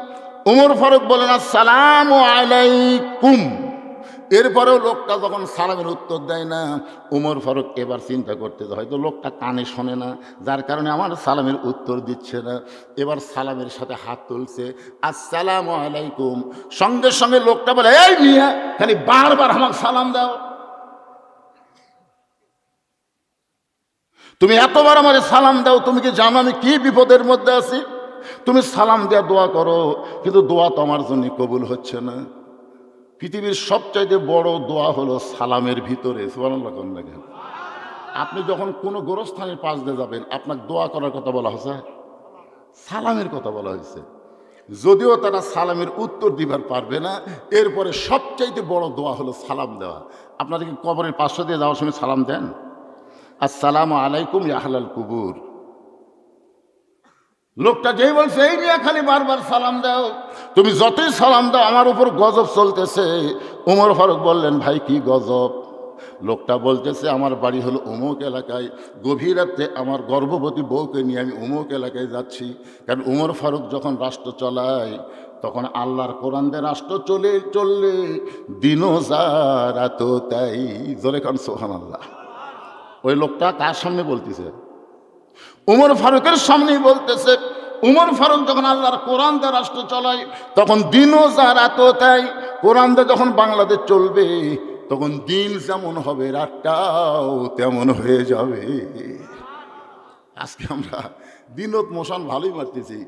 ওমর ফারুক বললেন, আসসালামু আলাইকুম। এরপরেও লোকটা যখন সালামের উত্তর দেয় না, ওমর ফারুক এবার চিন্তা করতে, হয়তো লোকটা কানে শোনে না, যার কারণে আমার সালামের উত্তর দিচ্ছে না। এবার সালামের সাথে হাত তুলছে, আসসালামু আলাইকুম। সঙ্গে সঙ্গে লোকটা বলে, এই মিয়া, খালি বারবার আমাকে সালাম দাও। তুমি এতবার আমার সালাম দাও, তুমি কি জানো আমি কি বিপদের মধ্যে আছি? তুমি সালাম দেওয়া দোয়া করো, কিন্তু দোয়া তো আমার জন্য কবুল হচ্ছে না। পৃথিবীর সবচাইতে বড় দোয়া হলো সালামের ভিতরে। সুবহানাল্লাহ কোন দেখেন, আপনি যখন কোনো গোরস্থানের পাশ দিয়ে যাবেন, আপনাকে দোয়া করার কথা বলা হয়েছে, সালামের কথা বলা হয়েছে। যদিও তারা সালামের উত্তর দিবার পারবে না, এরপরে সবচাইতে বড় দোয়া হলো সালাম দেওয়া। আপনারা কি কবরের পাশে দিয়ে যাওয়ার সময় সালাম দেন? আসসালামু আলাইকুম ইয়া আহলাল কুবুর। লোকটা যেই বলছে, এই নিয়ে খালি বারবার সালাম দাও, তুমি যতই সালাম দাও আমার উপর গজব চলতেছে। ওমর ফারুক বললেন, ভাই কি গজব? লোকটা বলতেছে, আমার বাড়ি হলো অমুক এলাকায়, গভীর রাতে আমার গর্ভবতী বউকে নিয়ে আমি অমুক এলাকায় যাচ্ছি। কারণ ওমর ফারুক যখন রাষ্ট্র চালায় তখন আল্লাহর কোরআন দিয়ে রাষ্ট্র চললে দিনও যা রাতও তাই। জোরে কান সুবহানাল্লাহ। ওই লোকটা কার সামনে বলতেছে? উমর ফারুকের সামনেই বলতেছে। উমর ফারুক যখন আল্লাহর কোরআন দিয়ে রাষ্ট্র চালায় তখন দিনও যা রাতও তাই। কোরআন দিয়ে যখন বাংলাদেশ চলবে তখন দিন যেমন হবে রাতটাও তেমন হয়ে যাবে। আজকে আমরা দিনত মশান ভালোই মারতেছি,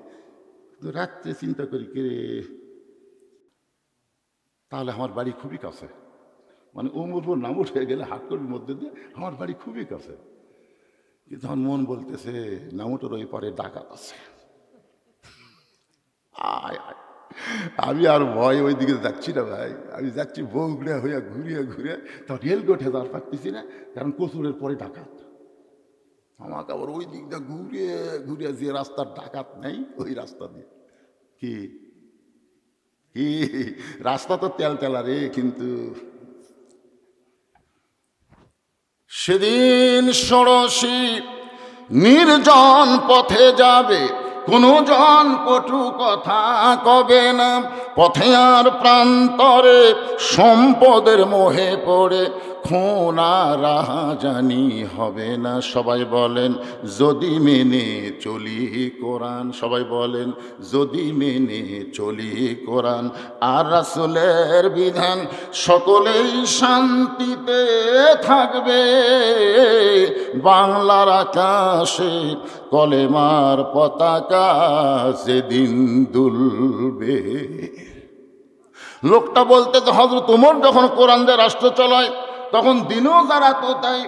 তো রাত্রে চিন্তা করি কে তাহলে আমার বাড়ি খুবই কাছে, মানে উমরপুর নাম উঠে গেলে হাটকড়ির মধ্যে দিয়ে আমার বাড়ি খুবই কাছে। কিন্তু আমার মন বলতেছে নামুটোর ওই পরে ডাকাত আছে। আয় আয়, আমি আর ভয় ওই দিকে যাচ্ছি না ভাই, আমি যাচ্ছি বগুড়া হইয়া ঘুরিয়ে ঘুরে, তো রেলগেটে যাওয়ার পারতেছি না, কারণ কচুরের পরে ডাকাত। আমাকে আবার ওই দিকটা ঘুরিয়ে ঘুরিয়ে যে রাস্তার ডাকাত নেই ওই রাস্তা দিয়ে কি কি রাস্তা তো তেল তেলা রে। কিন্তু সেদিন ষোড়শী নির্জন পথে যাবে, কোনো জন কটু কথা কবে না, পথে আর প্রান্তরে সম্পদের মোহে পড়ে খুন আর রাহাজানি হবে না। সবাই বলেন যদি মেনে চলি কোরআন, সবাই বলেন যদি মেনে চলি কোরআন আর রাসূলের বিধান, সকলেই শান্তিতে থাকবে, বাংলার আকাশে কলেমার পতাকা সেদিন দুলবে। লোকটা বলতে তো হযরত ওমর যখন কোরআন দিয়ে রাষ্ট্র চলায় তখন দিনও যারা তো তাই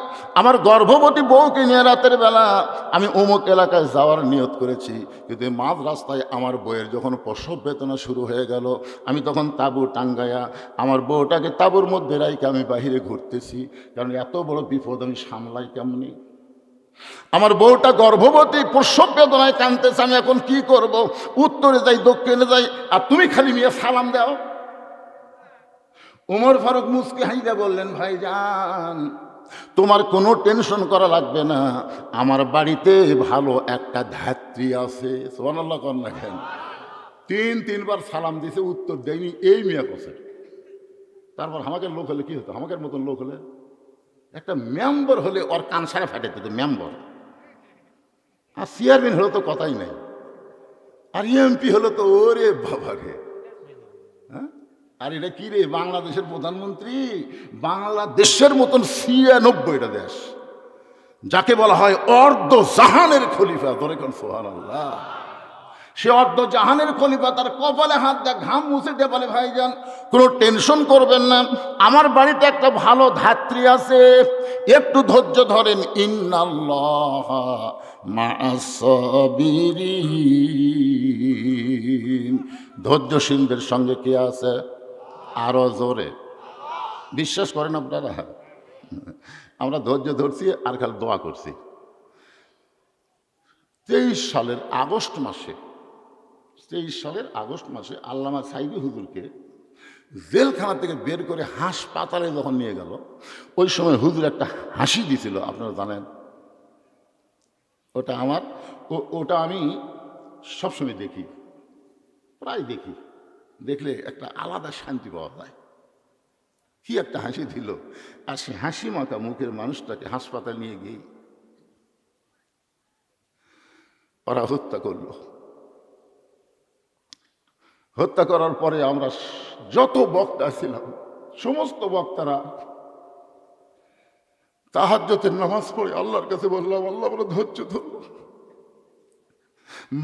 আমার গর্ভবতী বউকে নিয়ে রাতের বেলা আমি অমুক এলাকায় যাওয়ার নিয়ত করেছি, কিন্তু মাঝ রাস্তায় আমার বউয়ের যখন প্রসব বেদনা শুরু হয়ে গেল, আমি তখন তাঁবু টাঙ্গায়া আমার বউটাকে তাঁবুর মধ্যে রাইকে আমি বাহিরে ঘুরতেছি, কারণ এত বড় বিপদ আমি সামলাই কেমনি। আমার বউটা গর্ভবতী, প্রসব বেদনায় কাঁদতেছে, আমি এখন কি করব? উত্তরে যাই দক্ষিণে যাই, আর তুমি খালি মিয়া সালাম দাও। ওমর ফারুক মুসকে হাইদা বললেন ভাইজান তোমার কোনো টেনশন করা লাগবে না, আমার বাড়িতে ভালো একটা ধাত্রী আছে। সুবহানাল্লাহ কর না কেন? তিনবার সালাম দিয়েছে, উত্তর দেয়নি, এই মিয়া কছে। তারপর আমাকে লোক হলে কি হতো? আমাকে মতন লোক হলে একটা মেম্বার হলে ওর কান সারা ফাটে দিত মেম্বার, আর চেয়ারম্যান হলে তো কথাই নাই, আর এমপি হলো তো ওরে বাবা রে। হ্যাঁ, আর এটা কি রে? বাংলাদেশের প্রধানমন্ত্রী, বাংলাদেশের মতন ৯৬টা দেশ, যাকে বলা হয় অর্ধ জাহানের খলিফা, ধরে কোন সুবহানাল্লাহ, সে অর্ধ জাহানের খলিফা, তার কপালে হাত দেয়, ঘাম মুছে দিয়ে বলে ভাইজান কোনো টেনশন করবেন না, আমার বাড়িতে একটা ভালো ধাত্রী আছে, একটু ধৈর্য ধরেন, ইন্নাল্লাহ মা'আস সাবিরিন, ধৈর্যশীলদের সঙ্গে কে আছে? আরো জোরে বিশ্বাস করেন আপনারা? আমরা ধৈর্য ধরছি আর খালি দোয়া করছি। 23 সালের আগস্ট মাসে আল্লামা সাইদি হুজুরকে জেলখানা থেকে বের করে হাসপাতালে যখন নিয়ে গেল, ওই সময় হুজুর একটা হাসি দিছিল, আপনারা জানেন। ওটা আমি সবসময় দেখি, প্রায় দেখি, দেখলে একটা আলাদা শান্তি পাওয়া যায়। কি একটা হাসি দিল, আর সে হাসি মাখা মুখের মানুষটাকে হাসপাতাল নিয়ে গিয়ে ওরা হত্যা করল। হত্যা করার পরে আমরা যত বক্তা ছিলাম সমস্ত বক্তারা তাহাজ্জুদের নামাজ পড়ে আল্লাহর কাছে বললাম, আল্লাহ বলে ধৈর্য ধরল।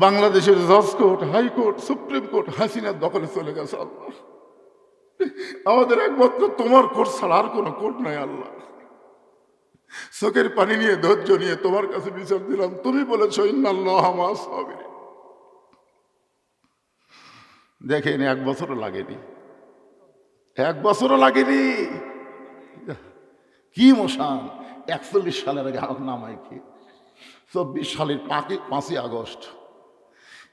বাংলাদেশের জজ কোর্ট, হাইকোর্ট, সুপ্রিম কোর্ট হাসিনার দখলে চলে গেছে। আল্লাহ আমাদের একমাত্র তোমার কোর্ট ছাড়া আর কোনো কোর্ট নাই। আল্লাহ চোখের পানি নিয়ে ধৈর্য নিয়ে তোমার কাছে বিচার দিলাম, তুমি বলেছো ইন্নাল্লাহ মা'আস সাবিরিন। দেখেন 1 বছরও লাগেনি, 1 বছরও লাগেনি। কি মশান! 41 সালের আগে আমাকে নামাই কি 24 সালের 5ই আগস্ট,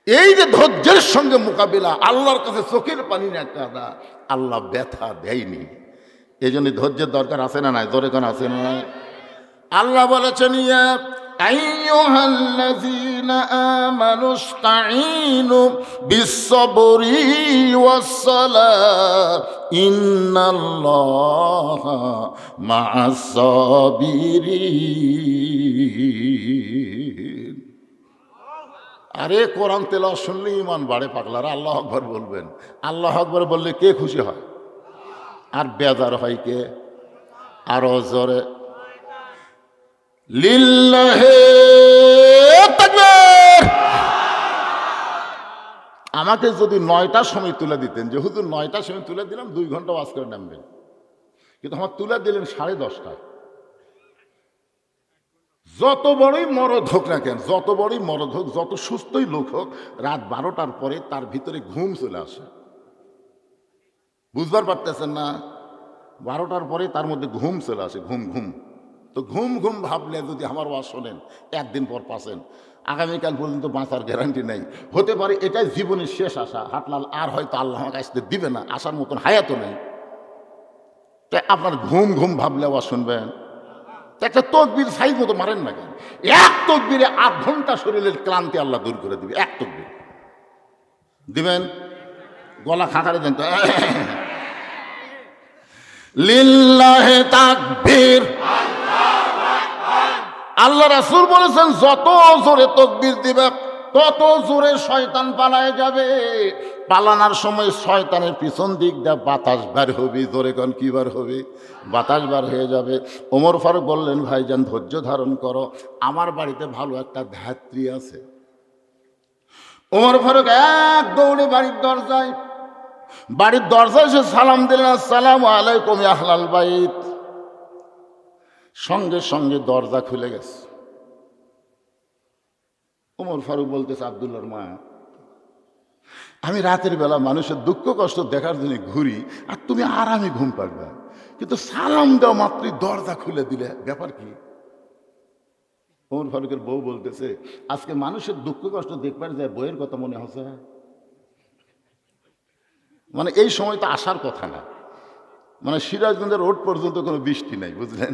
এই যে ধৈর্যের সঙ্গে মোকাবিলা, আল্লাহর কাছে চোখের পানি না কাঁদা, আল্লাহ ব্যথা দেয়নি। এই জন্য ধৈর্যের দরকার আছে না নাই? জোরে কোন আছে না নাই? আল্লাহ বলেছেন ইয়া আইয়ুহাল্লাযীনা আমানুস্তাঈনু বিস-সাবরি ওয়াস-সালাহ ইন্নাল্লাহা মা'আস সাবিরিন। আরে কোরআন তেলাওয়াত শুনলে ঈমান বাড়ে পাগলারা। আল্লাহু আকবার বলবেন, আল্লাহু আকবার বললে কে খুশি হয় আর বেজার হয় কে? আরো জোরে লিল্লাহি তাকবীর। আমাকে যদি 9টার সময় তুলে দিতেন, যে হুজুর 9টার সময় তুলে দিলাম 2 ঘন্টা ওয়াজ করে নামবেন, কিন্তু আমার তুলে দিলেন 10:30টায়। যত বড়ই মরদ হোক না কেন, যত বড়ই মরদ হোক, যত সুস্থই লোক হোক, রাত 12টার পরে তার ভিতরে ঘুম চলে আসে। বুঝবার পারতেছেন না? 12টার পরে তার মধ্যে ঘুম চলে আসে, ঘুম ঘুম। তো ঘুম ঘুম ভাবলে যদি আমার ওয়াজ শোনেন, একদিন পর পাচ্ছেন, আগামীকাল পর্যন্ত বাঁচার গ্যারান্টি নেই। হতে পারে এটাই জীবনের শেষ আশা, হাটলাল আর হয়তো আল্লাহ আমাকে আসতে দিবে না, আসার মতন হায়াতও নেই। তাই আপনার ঘুম ঘুম ভাবলে ওয়াজ শুনবেন? একটা তকবীর সাইজ মতো মারেন না কেন? এক তকবীরে 8 ঘন্টা শরীরের ক্লান্তি আল্লাহ দূর করে দিবে। এক তকবীর দিবেন, গলা খাঁকারে দেন তো, লিল্লাহে তাকবীর। আল্লাহ রাসূল বলেছেন যত জোরে তাকবীর দিবে তত জোরে শয়তান পালায় যাবে। পালানোর সময় শয়তানের পিছন দিক দিয়ে বাতাস বার হবে। জোরে কোন কি বার হবে? বাতাস বার হয়ে যাবে। ওমর ফারুক বললেন, ভাইজান ধৈর্য ধারণ করো, আমার বাড়িতে ভালো একটা ধাত্রী আছে। ওমর ফারুক এক দৌড়ে বাড়ির দরজায় এসে সালাম দিলেন, আসসালামু আলাইকুম ইয়া আহলাল বাইত। সঙ্গে সঙ্গে দরজা খুলে গেছে। ওমর ফারুক বলতেছে, আব্দুল্লাহর মা, আমি রাতের বেলা মানুষের দুঃখ কষ্ট দেখার জন্য ঘুরি, আর তুমি আরামে ঘুম পাড়বে, কিন্তু সালাম দেওয়া মাত্রই দরজা খুলে দিলে, ব্যাপার কি? ওমর ফারুকের বউ বলতেছে, আজকে মানুষের দুঃখ কষ্ট দেখবার যায় বইয়ের কথা মনে হচ্ছে। মানে এই সময় তো আসার কথা না। মানে সিরাজগঞ্জের রোড পর্যন্ত কোনো বৃষ্টি নাই, বুঝলেন?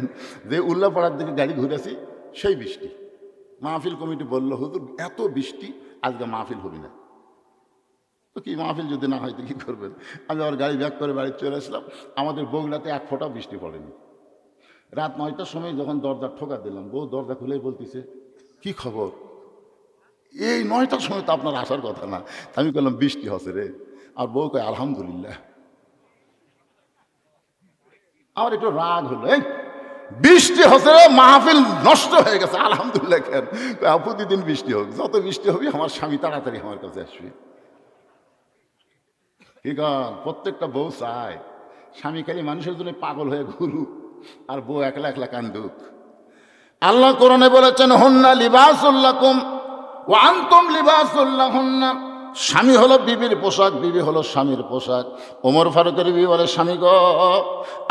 যে উল্লাপাড়ার দিকে গাড়ি ঘুরেছি সেই বৃষ্টি। মাহফিল কমিটি বলল, হুজুর এত বৃষ্টি, আজকে মাহফিল হবে না। তো কি মাহফিল যদি না হয় তো কী করবেন? আমি আবার গাড়ি ব্যাক করে বাড়ি চলে আসলাম। আমাদের বগুড়াতে 1 ফোঁটা বৃষ্টি পড়েনি। রাত 9টার সময় যখন দরজা ঠোকা দিলাম, বউ দরজা খুলেই বলতেছে, কি খবর? এই 9টার সময় তো আপনার আসার কথা না। আমি বললাম, বৃষ্টি হচ্ছে রে। আর বউ কয়, আলহামদুলিল্লাহ। আমার একটু রাগ হলো, এই বৃষ্টি হচ্ছে রে, মাহফিল নষ্ট হয়ে গেছে, আলহামদুলিল্লাহ কেন? প্রতিদিন বৃষ্টি হোক, যত বৃষ্টি হবে আমার স্বামী তাড়াতাড়ি আমার কাছে আসবে। ঠিক আছে, প্রত্যেকটা বউ চায় স্বামী খালি মানুষের জন্য পাগল হয়ে ঘুরুক, আর বউ একলা একলা কান্দুক। আল্লাহ কোরআনে বলেছেন, হুন্না লিবাসুল লাকুম ওয়া আনতুম লিবাসুল লাহুন্না। স্বামী হলো বিবির পোশাক, বিবি হলো স্বামীর পোশাক। ওমর ফারুকের বিবি বলে, স্বামী গো,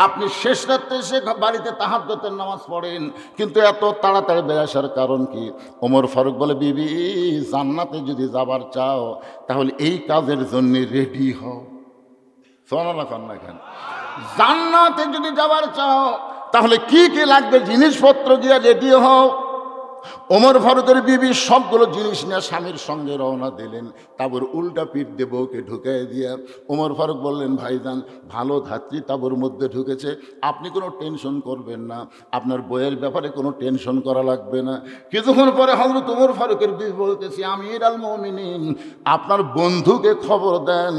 আপনি শেষ রাত্রে এসে বাড়িতে তাহাজ্জুদের নামাজ পড়েন, কিন্তু এত তাড়াতাড়ি বের আসার কারণ কি? ওমর ফারুক বলে, বিবি জান্নাতে যদি যাবার চাও তাহলে এই কাজের জন্য রেডি হও। সুবহানাল্লাহ না কেন? জান্নাতে যদি যাবার চাও তাহলে কি কি লাগবে জিনিসপত্র দিয়ে রেডি হও। ওমর ফারুকের বিবি সবগুলো জিনিস নিয়ে স্বামীর সঙ্গে রওনা দিলেন। তারপর উল্টা পিঠ দিয়ে বউকে ঢুকাই দিয়া ওমর ফারুক বললেন, ভাইজান ভালো ধাত্রী তাবুর মধ্যে ঢুকেছে, আপনি কোনো টেনশন করবেন না, আপনার বইয়ের ব্যাপারে কোনো টেনশন করা লাগবে না। কিছুক্ষণ পরে হযরত ওমর ফারুকের বিবি বলতেছি, আমির আল মুমিনিন, আপনার বন্ধুকে খবর দেন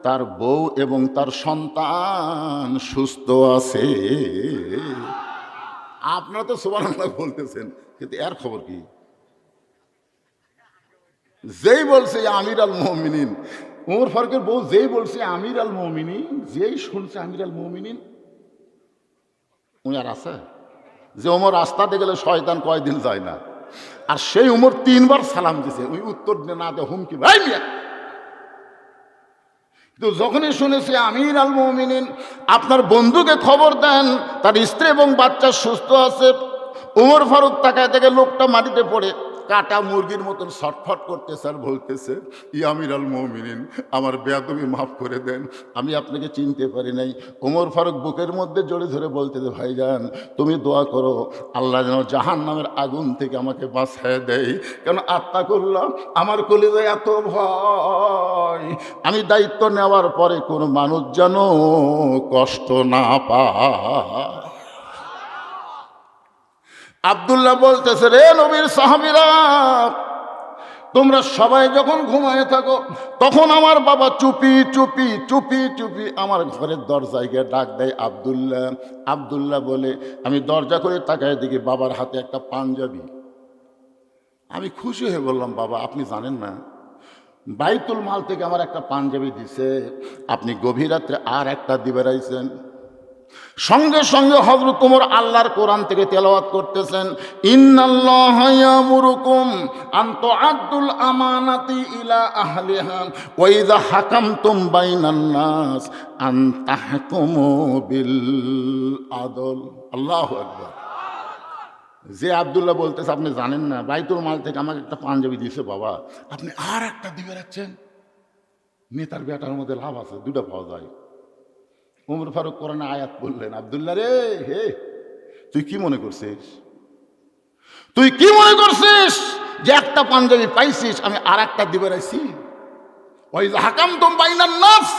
তার বউ এবং তার সন্তান সুস্থ আছে। আপনারা তো সুবহানাল্লাহ বলতেছেন, কিন্তু এর খবর কি? যেই বলছে আমির আল মুমিনিন, ওমর ফারুকের বউ যেই বলছে আমির আল মুমিনিন, যেই শুনছে আমির আল মুমিনিন, উনি আর আছে? যে ওমর রাস্তাতে গেলে শয়তান কয়দিন যায় না, আর সেই ওমর 3 বার সালাম দিছে, ওই উত্তর না দে হুমকি, ভাই মিয়া। তো যখনই শুনেছে আমির আল মুমিনিন, আপনার বন্ধুকে খবর দেন তার স্ত্রী এবং বাচ্চা সুস্থ আছে, ওমর ফারুক তাকায় থেকে লোকটা মাটিতে পড়ে কাটা মুরগির মতন ছটফট করতেছে আর বলতেছে, ই আমির আল মুমিনিন, আমার বেয়াদবি মাফ করে দেন, আমি আপনাকে চিনতে পারি নাই। ওমর ফারুক বুকের মধ্যে জড়ে ধরে বলতেছে, ভাইজান তুমি দোয়া করো আল্লাহ যেন জাহান্নামের আগুন থেকে আমাকে বাঁচায় দেয়, কেন আত্মা করলাম আমার কলিজায় এত ভয়, আমি দায়িত্ব নেওয়ার পরে কোনো মানুষ যেন কষ্ট না পায়। আব্দুল্লাহ বলতেছে, রে নবীর সাহাবীরা, তোমরা সবাই যখন ঘুমায় থাকো তখন আমার বাবা চুপি চুপি চুপি চুপি আমার ঘরের দরজায় গিয়ে ডাক দেয়, আব্দুল্লাহ আব্দুল্লাহ বলে। আমি দরজা করে তাকায় দেখি বাবার হাতে একটা পাঞ্জাবি। আমি খুশি হয়ে বললাম, বাবা আপনি জানেন না বাইতুল মাল থেকে আমার একটা পাঞ্জাবি দিছে, আপনি গভীর রাত্রে আর একটা দিবে রাইছেন। সঙ্গে সঙ্গে হযরত ওমর আল্লাহর কোরআন থেকে তেলাওয়াত করতেছেন, ইন্নাল্লাহা ইয়ামুরুকুম আন তুআদ্দুল আমানাতি ইলা আহলিহা ওয়া ইযা হাকামতুম বাইনান নাস আন তাহকুমু বিল আদল। আল্লাহু আকবার। যে আব্দুল্লাহ বলতেছে, আপনি জানেন না বাইতুল মাল থেকে আমাকে একটা পাঞ্জাবি দিয়েছে বাবা, আপনি আর একটা দিবে রাখছেন। নেতার বেটার মধ্যে লাভ আছে, দুটা পাওয়া যায়। ওমর ফারুক কোরআনে আয়াত বললেন, আব্দুল্লাহ রে, হে তুই কি মনে করছিস, তুই কি মনে করছিস যে একটা পাঞ্জাবি পাইছিস আমি আর একটা দিবে রাখছি? ওই হাকামতুম বাইনান নাস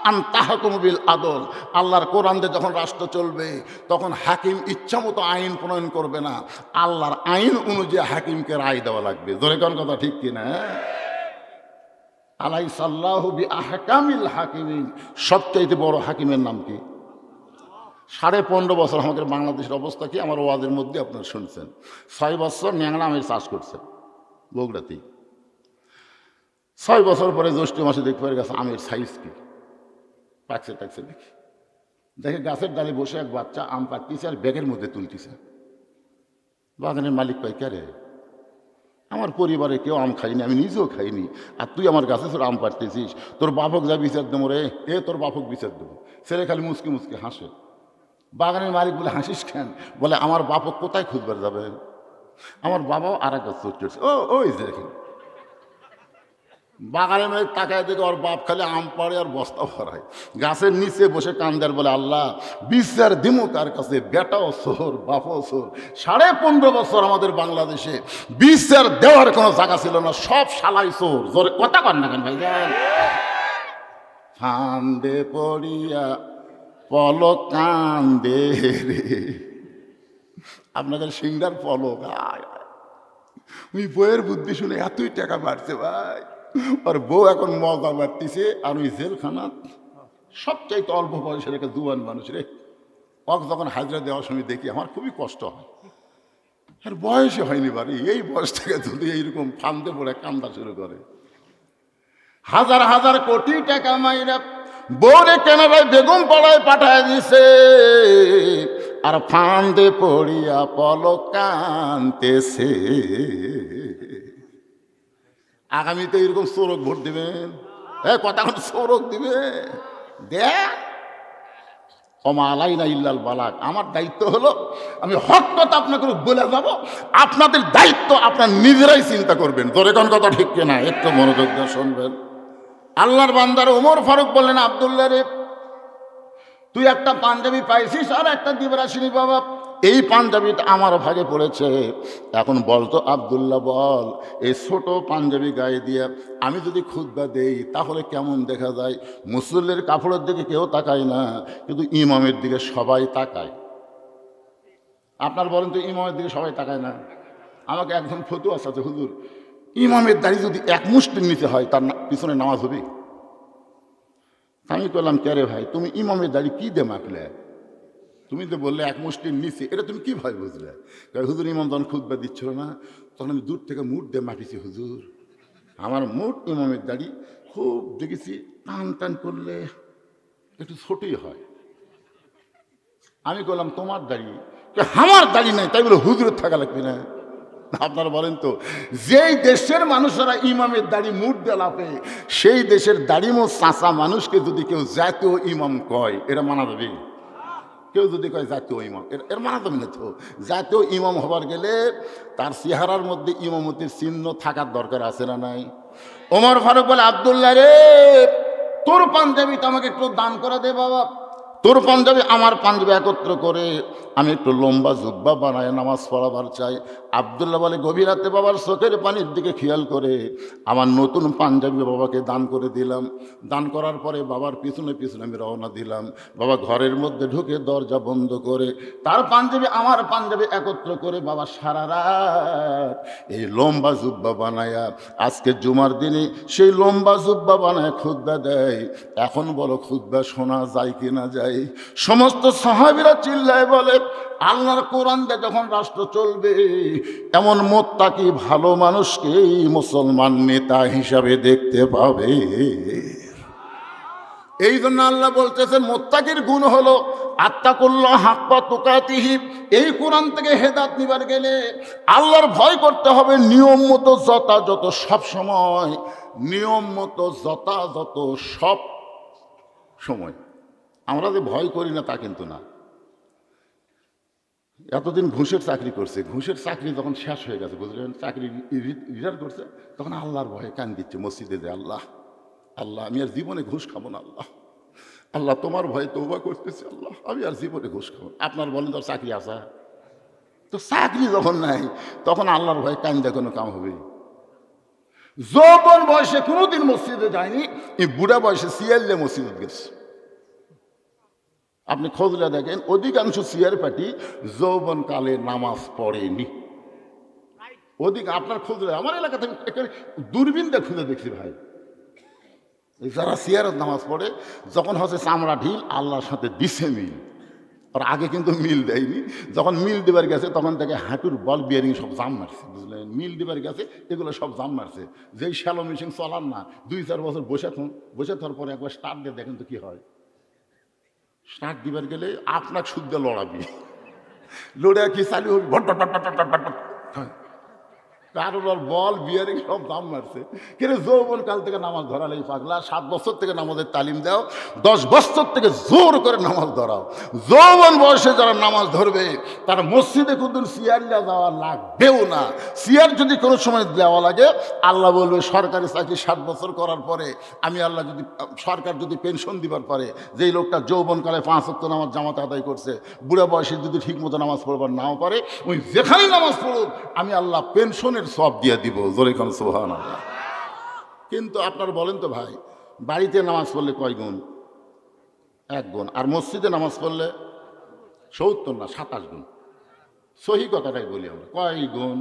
আন তাহকুমু বিল আদল। আল্লাহর কোরআন দিয়ে যখন রাষ্ট্র চলবে তখন হাকিম ইচ্ছা মতো আইন প্রণয়ন করবে না, আল্লাহর আইন অনুযায়ী হাকিমকে রায় দেওয়া লাগবে। ধরে কোন কথা ঠিক কিনা? আলাইসাল্লাহু বিআহকামিল হাকিমিন। সবচাইতে বড় হাকিমের নাম কি? 15.5 বছর আমাদের বাংলাদেশের অবস্থা কি আমার ওয়াজের মধ্যে আপনারা শুনছেন। 6 বছর ন্যাংরা আমের চাষ করছে বগুড়াতেই। 6 বছর পরে জ্যৈষ্ঠ মাসে দেখতে পারে গাছ আমের সাইজ কি, পাকছে টাকছে দেখি, দেখে গাছের ডালে বসে এক বাচ্চা আম পাকতেছে আর ব্যাগের মধ্যে তুলতেছে। বাগানের মালিক কয়, কে রে? আমার পরিবারে কেউ আম খাইনি, আমি নিজেও খাইনি, আর তুই আমার গাছে তোর আম পাড়তেছিস, তোর বাপক যা বিচার দেবো রে, তোর বাপক বিচার দেবো। ছেলে খালি মুচকি মুচকি হাসে। বাগানের মালিক বলে, হাসিস কেন? বলে, আমার বাপক কোথায় খুঁজবার যাবে? আমার বাবাও আর এক গাছ চড়ছে। ওই যে দেখেন, বাগানের মালিক তাকায় দেখে ওর বাপ খালি আম পাড়ে আর বস্তা ভরায়। গাছের নিচে বসে কান্দার, বলে, আল্লাহ বিচার দিমু কার কাছে? বেটাও সোর, বাপও সোর। 15.5 বছর আমাদের বাংলাদেশে বিচার দেওয়ার কোনো জায়গা ছিল না, সব শালাই চোর। জোরে কথা কর না কেন ভাই? ফান্দে পড়িয়া পলক কান্দে রে, আপনাদের সিংহার পলক। ওই বইয়ের বুদ্ধি শুনে এতই টাকা বাড়ছে ভাই, আর বউ এখন মজা বাড়তিছে। আর ওই জেলখানা সবচাইতে অল্প বয়সের একটা জুয়ান মানুষ রে, ওকে যখন হাজরা দেওয়ার সময় দেখি আমার খুবই কষ্ট হয়। আর বয়সে হয়নি বাড়ি, এই বয়স থেকে যদি এইরকম ফান্দে পড়ে কান্দা শুরু করে। হাজার হাজার কোটি টাকা মাইরা বউরে কেনারায় বেগম পাড়ায় পাঠায় দিছে, আর ফান্দে পড়িয়া পলক কানতেছে। আগামীতে এরকম চোরক ভোট দিবেন, কথা চোরক দিবে। দেখ অমালাইনা ইল্লাল বালাগ। আমার দায়িত্ব হলো আমি হক কথা আপনাকে বলে যাব, আপনাদের দায়িত্ব আপনার নিজেরাই চিন্তা করবেন। তোরে কোন কথা ঠিক কিনা একটু মনোযোগ দিয়ে শুনবেন। আল্লাহর বান্দার ওমর ফারুক বললেন, আব্দুল্লাহ রে, তুই একটা পাঞ্জাবি পাইছিস আর একটা দিবার আসিনি বাবা। এই পাঞ্জাবিটা আমার ভাগে পড়েছে। এখন বলতো আব্দুল্লাহ, বল এই ছোট পাঞ্জাবি গায়ে দিয়ে আমি যদি খুতবা দেই তাহলে কেমন দেখা যায়? মুসল্লির কাপড়ের দিকে কেউ তাকায় না, কিন্তু ইমামের দিকে সবাই তাকায়। আপনার বলেন তো, ইমামের দিকে সবাই তাকায় না? আমাকে একজন ফতুয়া আছে, হুজুর ইমামের দাড়ি যদি এক মুষ্টির নিচে হয় তার পিছনে নামাজ হবে? আমি বললাম, কে রে ভাই, তুমি ইমামের দাড়ি কি দে মাপলে? তুমি তো বললে এক মুষ্টির নিচে, এটা তুমি কি ভাই বুঝলে? হুজুর ইমাম যখন খুতবা দিচ্ছিল না, তখন আমি দূর থেকে মুঠ দিয়ে মাপিছি। হুজুর আমার মুঠ ইমামের দাড়ি খুব দেখেছি টান টান করলে একটু ছোটই হয়। আমি বললাম, তোমার দাড়ি? আমার দাড়ি নাই, তাই বলে হুজুরের থাকা লাগবে না? আপনারা বলেন তো, যেই দেশের মানুষেরা ইমামের দাড়ি মুঠ দেলাপে, সেই দেশের দাড়িমো চাচা মানুষকে যদি কেউ জাতীয় ইমাম কয়, এটা মানা যাবে? কেউ যদি কয় জাতীয় ইমাম, এর মানা যাবে না তো। জাতীয় ইমাম হবার গেলে তার চেহারার মধ্যে ইমামতির চিহ্ন থাকার দরকার আছে না নাই? ওমর ফারুক বলে, আব্দুল্লাহ রে, তোর পাঞ্জাবিটা আমাকে একটু দান করে দে বাবা। তোর পাঞ্জাবি আমার পাঞ্জাবি একত্র করে আমি একটু লম্বা জুব্বা বানায় নামাজ পড়াবার চাই। আব্দুল্লাহ বলে, গভীর রাতে বাবার চোখের পানির দিকে খেয়াল করে আমার নতুন পাঞ্জাবি বাবাকে দান করে দিলাম। দান করার পরে বাবার পিছনে পিছনে আমি রওনা দিলাম। বাবা ঘরের মধ্যে ঢুকে দরজা বন্ধ করে তার পাঞ্জাবি আমার পাঞ্জাবি একত্র করে বাবা সারা রাত এই লম্বা জুব্বা বানায়া আজকে জুমার দিনে সেই লম্বা জুব্বা বানায় খুতবা দেয়। এখন বলো খুতবা শোনা যায় কি না যায়? দেয়। সমস্ত সাহাবীরা চিল্লায় বলে, আল্লাহর কোরআন দিয়ে যখন রাষ্ট্র চলবে, এমন মুত্তাকি ভালো মানুষকেই মুসলমান নেতা হিসাবে দেখতে পাবে। এই জন্য আল্লাহ বলতেছেন মুত্তাকির গুণ হলো আত্তাকুল্লাহ হাক্কা তুকাতিহি। এই কোরআন থেকে হেদায়েত নিবার গেলে আল্লাহর ভয় করতে হবে, নিয়ম মতো যথাযথ সব সময়, নিয়ম মতো যথাযথ সব সময়। আমরা যে ভয় করি না তা কিন্তু না। এতদিন ঘুষের চাকরি করছে, ঘুষের চাকরি যখন শেষ হয়ে গেছে, বুঝলেন, চাকরি রিটায়ার করছে, তখন আল্লাহর ভয়ে কান দিচ্ছে মসজিদে যে, আল্লাহ আল্লাহ আমি আর জীবনে ঘুষ খাবো না, আল্লাহ আল্লাহ তোমার ভয়ে তওবা করতেছি, আল্লাহ আমি আর জীবনে ঘুষ খাবো। আপনার বলেন তো চাকরি আসা, তো চাকরি যখন নাই তখন আল্লাহর ভয়ে কান দিয়ে কোনো কাম হবে? যৌবন বয়সে কোনোদিন মসজিদে যায়নি, এই বুড়া বয়সে সিয়াল্লে মসজিদে গেছে। আপনি খোঁজলে দেখেন অধিকাংশ সিয়ার পার্টি যৌবন কালে নামাজ পড়েনি। আপনার খোঁজলে আমার এলাকা থেকে দূরবীন দিয়ে খুঁজে দেখছি ভাই, যারা সিয়ারত নামাজ পড়ে যখন হচ্ছে চামড়া ঢিল আল্লাহর সাথে দিছে মিল, আর আগে কিন্তু মিল দেয়নি। যখন মিল দেবার গেছে তখন থেকে হাঁটুর বল বিয়ারিং সব জাম মারছে, বুঝলেন, মিল দেবার গেছে এগুলো সব জাম মারছে। যেই শ্যালো মেশিন চলার না 2-4 বছর বসে থাকার পরে একবার স্টার্ট দিয়ে দেখেন তো কি হয়। স্টার্ট দিবার গেলে আপনাকে শুদ্ধ লড়াবি, লড়ে কি চালু হবি, কারোর বল বিয়ারিং সব দাম মারছে। কিন্তু যৌবন কাল থেকে নামাজ ধরালেই পাগলা, 7 বছর থেকে নামাজের তালিম দাও, 10 বছর থেকে জোর করে নামাজ ধরাও। যৌবন বয়সে যারা নামাজ ধরবে তারা মসজিদে কোনদিন সিয়ার দেওয়া লাগবেও না। সিয়ার যদি কোনো সময় দেওয়া লাগে, আল্লাহ বলবে সরকারি চাকরি 7 বছর করার পরে আমি আল্লাহ যদি সরকার যদি পেনশন দিবার পারে, যেই লোকটা যৌবনকালে 5 ওয়াক্ত নামাজ জামাতে আদায় করছে, বুড়া বয়সে যদি ঠিক মতো নামাজ পড়বার নাও পারে, ওই যেখানেই নামাজ পড়ুক আমি আল্লাহ পেনশনের সব দিয়ে দিব। জোরে কোন সুবহানাল্লাহ। কিন্তু আপনার বলেন তো ভাই, বাড়িতে নামাজ পড়লে কয় গুণ? 1 গুণ। আর মসজিদে নামাজ পড়লে 70 না 27 গুণ। সহি কথাটাই বলি আমরা, কয় গুণ?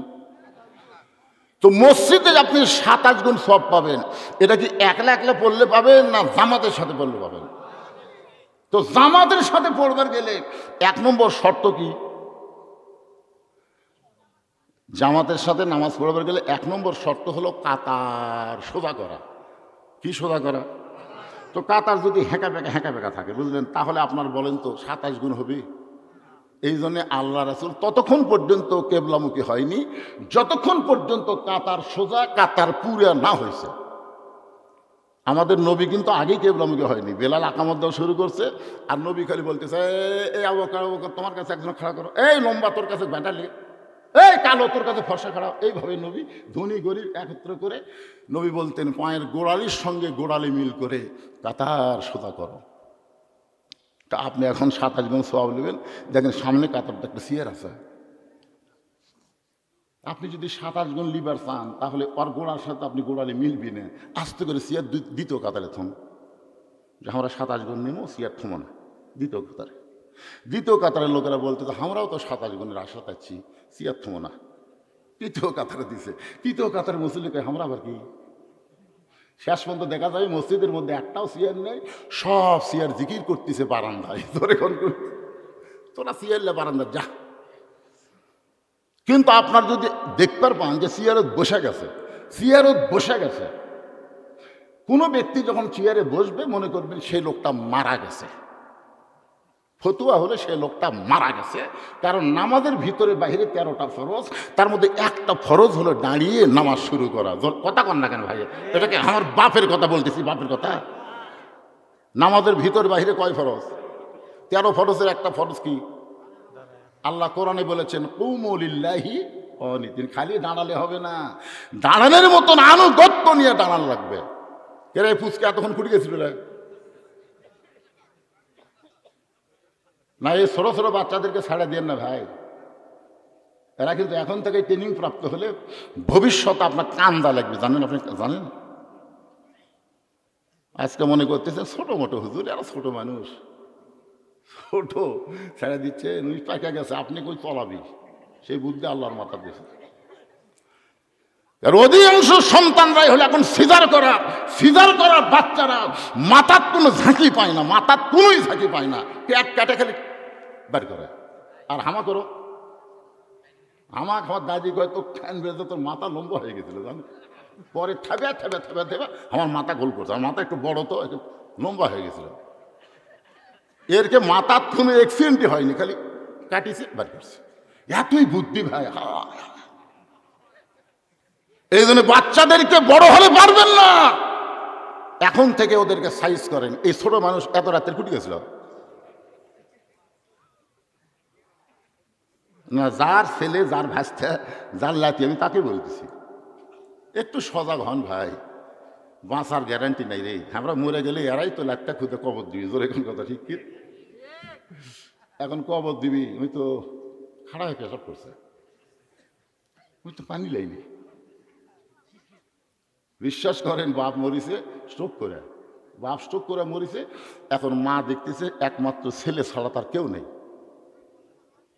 তো মসজিদে আপনি 27 গুণ সব পাবেন, এটা কি একলা একলা পড়লে পাবেন না জামাতের সাথে পড়লে পাবেন? তো জামাতের সাথে পড়বার গেলে 1 নম্বর শর্ত কি? জামাতের সাথে নামাজ পড়বার গেলে 1 নম্বর শর্ত হলো কাতার সোজা করা। কি সোজা করা? তো কাতার যদি হ্যাঁকা বেঁকা থাকে, বুঝলেন, তাহলে আপনার বলেন তো 27 গুণ হবে? এই জন্যে আল্লাহ রাসূল ততক্ষণ পর্যন্ত কেবলামুখী হয়নি যতক্ষণ পর্যন্ত কাতার সোজা কাতার পুরা না হয়েছে। আমাদের নবী কিন্তু আগেই কেবলামুখী হয়নি, বেলাল আকামত দেওয়া শুরু করছে আর নবী খালি বলতেছে, এই আবু বকর তোমার কাছে একজন খাড়া করো, এই লম্বা তোর কাছে ব্যাটালি, এই কালো তোর কাছে ফর্সা খাড়া। এইভাবে নবী ধনী গরিব একত্র করে নবী বলতেন, পায়ের গোড়ালির সঙ্গে গোড়ালি মিল করে কাতার সোজা করো। তা আপনি এখন 27 গুণ সওয়াব নেবেন, দেখেন সামনে কাতারটা একটা সিয়ার আছে। আপনি যদি 27 গুণ লিবার চান তাহলে ওর গোড়ার সাথে আপনি গোড়ালি মিলবি না, আস্তে করে সিয়ার দ্বিতীয় কাতারে থম, যে আমরা 27 গুণ নেবো, সিয়ার থমো না, দ্বিতীয় কাতারের লোকেরা বলতে তো আমরাও তো 27 গুণের আশা পাচ্ছি, সিয়ার থমো না, তৃতীয় কাতারে দিছে। তৃতীয় কাতারে মুসল্লি কয় আমরা আবার কি? শেষ পর্যন্ত দেখা যায় মসজিদের মধ্যে একটাও সিয়ার নেই, সব সিয়ার জিকির করতেছে বারান্দায়। তোরা সিয়ারলে বারান্দা যা। কিন্তু আপনার যদি দেখতে পান যে সিয়ারত বসে গেছে, কোনো ব্যক্তি যখন চেয়ারে বসবে মনে করবেন সেই লোকটা মারা গেছে। ফতুয়া হলে সেই লোকটা মারা গেছে, কারণ নামাজের ভিতরে বাইরে 13টা ফরজ, তার মধ্যে একটা ফরজ হলো দাঁড়িয়ে নামাজ শুরু করা। কথা কন না কেন ভাই? এটাকে আমার বাপের কথা বলতেছি, বাপের কথা। নামাজের ভিতরে বাইরে কয় ফরজ? 13 ফরজের একটা ফরজ কি? আল্লাহ কোরআনে বলেছেন কুমু লিল্লাহি কানিতিন। খালি দাঁড়ালে হবে না, দাঁড়ানোর মতন আনুগত্য নিয়ে দাঁড়ান লাগবে। কেরে ফুচকা এতক্ষণ ফুটে গেছিল না? এই ছোট ছোট বাচ্চাদেরকে ছাড়া দেন না ভাই, এরা কিন্তু এখন থেকে ট্রেনিং প্রাপ্ত হলে ভবিষ্যতে আপনার কান্দা লাগবে, জানেন? আপনি জানেন? আজকে মনে করতেছেন ছোট মোটো হুজুর, এরা ছোট মানুষ, ছোট ছেড়ে দিচ্ছে, নুই পাকা গেছে, আপনি কই চলাবি, সেই বুদ্ধি আল্লাহর মাথা দিয়েছে। আর অধিকাংশ সন্তানরাই হলো এখন সিজার করার বাচ্চারা মাথার কোনো ঝাঁকি পায় না, মাথার কোনোই ঝাঁকি পায় না, এক কাটে খালি বের করে। আর হামা করো, আমার দাদি কয় তো ফ্যান বেঁধে তোর মাথা লম্বা হয়ে গেছিল জানো, পরে থেবে আমার মাথা গোল করছে, আমার মাথা একটু বড় তো একটু লম্বা হয়ে গেছিল। এরকে মাথার কোনো অ্যাক্সিডেন্টই হয়নি, খালি কাটিছে বের করছে। এতই বুদ্ধি ভাই। এই জন্য বাচ্চাদেরকে বড় হলে পারবেন না, এখন থেকে ওদেরকে সাইজ করেন। এই ছোট মানুষ এত রাতের কুটি গেছিল না, যার ছেলে যার ভাস্তা যার লাতি আমি তাকে বলতেছি একটু সজাগ হন ভাই, বাঁচার গ্যারান্টি নাই রে। আমরা মরে গেলে এরাই তো লাটটা খুঁজে কবর দিবি, জোর এখন কথা ঠিক কি? এখন কবর দিবি, ওই তো খাড়া হয়ে পেশাব করছে, ওই তো পানি লাইনি। বিশ্বাস করেন, বাপ মরিছে স্ট্রোক করে মরিছে। এখন মা দেখতেছে একমাত্র ছেলে ছাড়া তার কেউ নেই।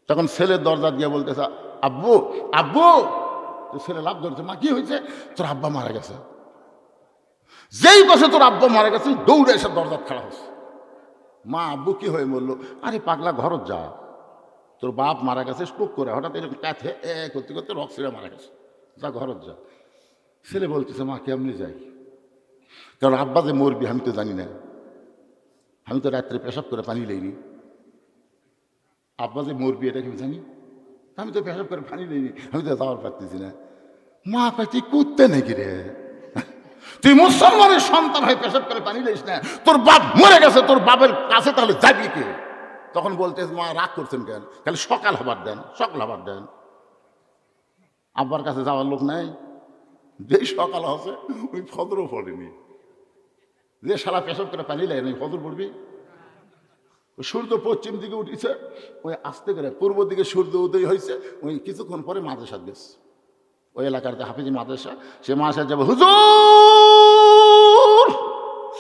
তখন ছেলের দরজা দিয়ে বলতেছে আব্বু আব্বু, তো ছেলে লাভ ধরেছে, মা কি হয়েছে? তোর আব্বা মারা গেছে। যেই বসে তোর আব্বা মারা গেছে দৌড়ে এসে দরজা খাড়া হচ্ছে। মা আব্বু কি হয়ে বললো? আরে পাগলা ঘরত যা, তোর বাপ মারা গেছে স্ট্রোক করে, হঠাৎ এরকম কাছে করতে করতে রক ছিঁড়ে মারা গেছে, যা ঘরত যা। ছেলে বলতেছে মা কেমনি যাই? কারণ আব্বা যে মরবি আমি তো জানি না, আমি তো রাত্রে পেশাব করে পানি লইনি। আব্বা যে মরবি এটা কি জানি? আমি তো পেশাব করে পানি লইনি, আমি তো যাওয়ার পারতেছি না। মা পাইতে কুত্তে নাকি রে, তুই মুসলমানের সন্তান হয়ে পেশাব করে পানি লইস না, তোর বাপ মরে গেছে, তোর বাপের কাছে তাহলে যাবি কে? তখন বলতে মা রাগ করছেন কেন? খালি সকাল হবার দেন। আব্বার কাছে যাওয়ার লোক নাই, যেই সকাল আছে ওই ফজরও পড়েনি, যে সারা পেশাব করে পানি লাগে না ফজর পড়বি। সূর্য পশ্চিম দিকে উঠেছে, ওই আস্তে করে পূর্ব দিকে সূর্য উদয় হয়েছে, ওই কিছুক্ষণ পরে মাদ্রাসা গেছে, ওই এলাকার যে হাফিজি মাদ্রাসা, সে মাদ্রাসা যাবে হুজুর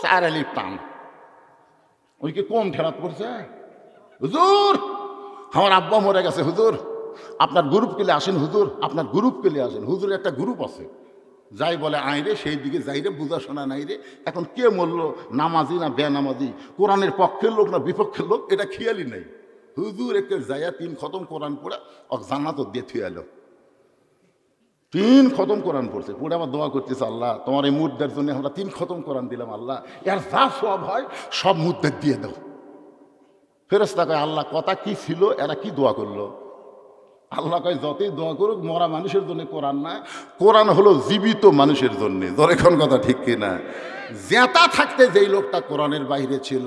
স্যার আলির টান, ওই কি কম ঠেলাত করছে, হুজুর আমার আব্বা মরে গেছে, হুজুর আপনার গ্রুপ কেলে আসেন, হুজুর আপনার গ্রুপ কেলে আসেন। হুজুর একটা গ্রুপ আছে, যাই বলে আয় রে, সেই দিকে যাই রে, বুঝা শোনা নাই রে। এখন কে মরলো, নামাজি না বেনামাজি, কোরআনের পক্ষের লোক না বিপক্ষের লোক, এটা খেয়ালই নাই। হুজুর একে যাইয়া 3 খতম কোরআন পড়া জান্নাত দিয়ে থুয়ে এলো। 3 খতম কোরআন পড়ছে, পড়ে আমার দোয়া করতেছে, আল্লাহ তোমার এই মুদ্দার জন্য আমরা 3 খতম কোরআন দিলাম, আল্লাহ এর যা সব হয় সব মুদ্দার দিয়ে দাও। ফেরেশতা কয় আল্লাহ কথা কি ছিল, এরা কি দোয়া করলো? আল্লাহ কয় যতই দোয়া করুক মরা মানুষের জন্য কোরআন না, কোরআন হলো জীবিত মানুষের জন্যে। এখন কথা ঠিক কিনা? জেতা থাকতে যেই লোকটা কোরআনের বাইরে ছিল,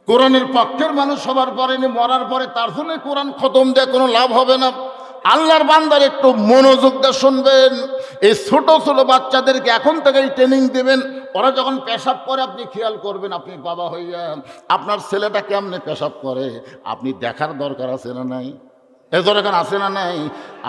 কোরআনের পক্ষের মানুষ সবার পরে মরার পরে তার জন্য কোরআন খতম দেয় কোনো লাভ হবে না। আল্লাহর বান্দার একটু মনোযোগ দিয়ে শুনবেন। এই ছোট ছোট বাচ্চাদেরকে এখন থেকেই ট্রেনিং দেবেন। ওরা যখন পেশাব করে আপনি খেয়াল করবেন, আপনি বাবা হইয়া আপনার ছেলেটা কেমনে পেশাব করে আপনি দেখার দরকার আছে না নাই? এজন্য এখন আসে না নাই?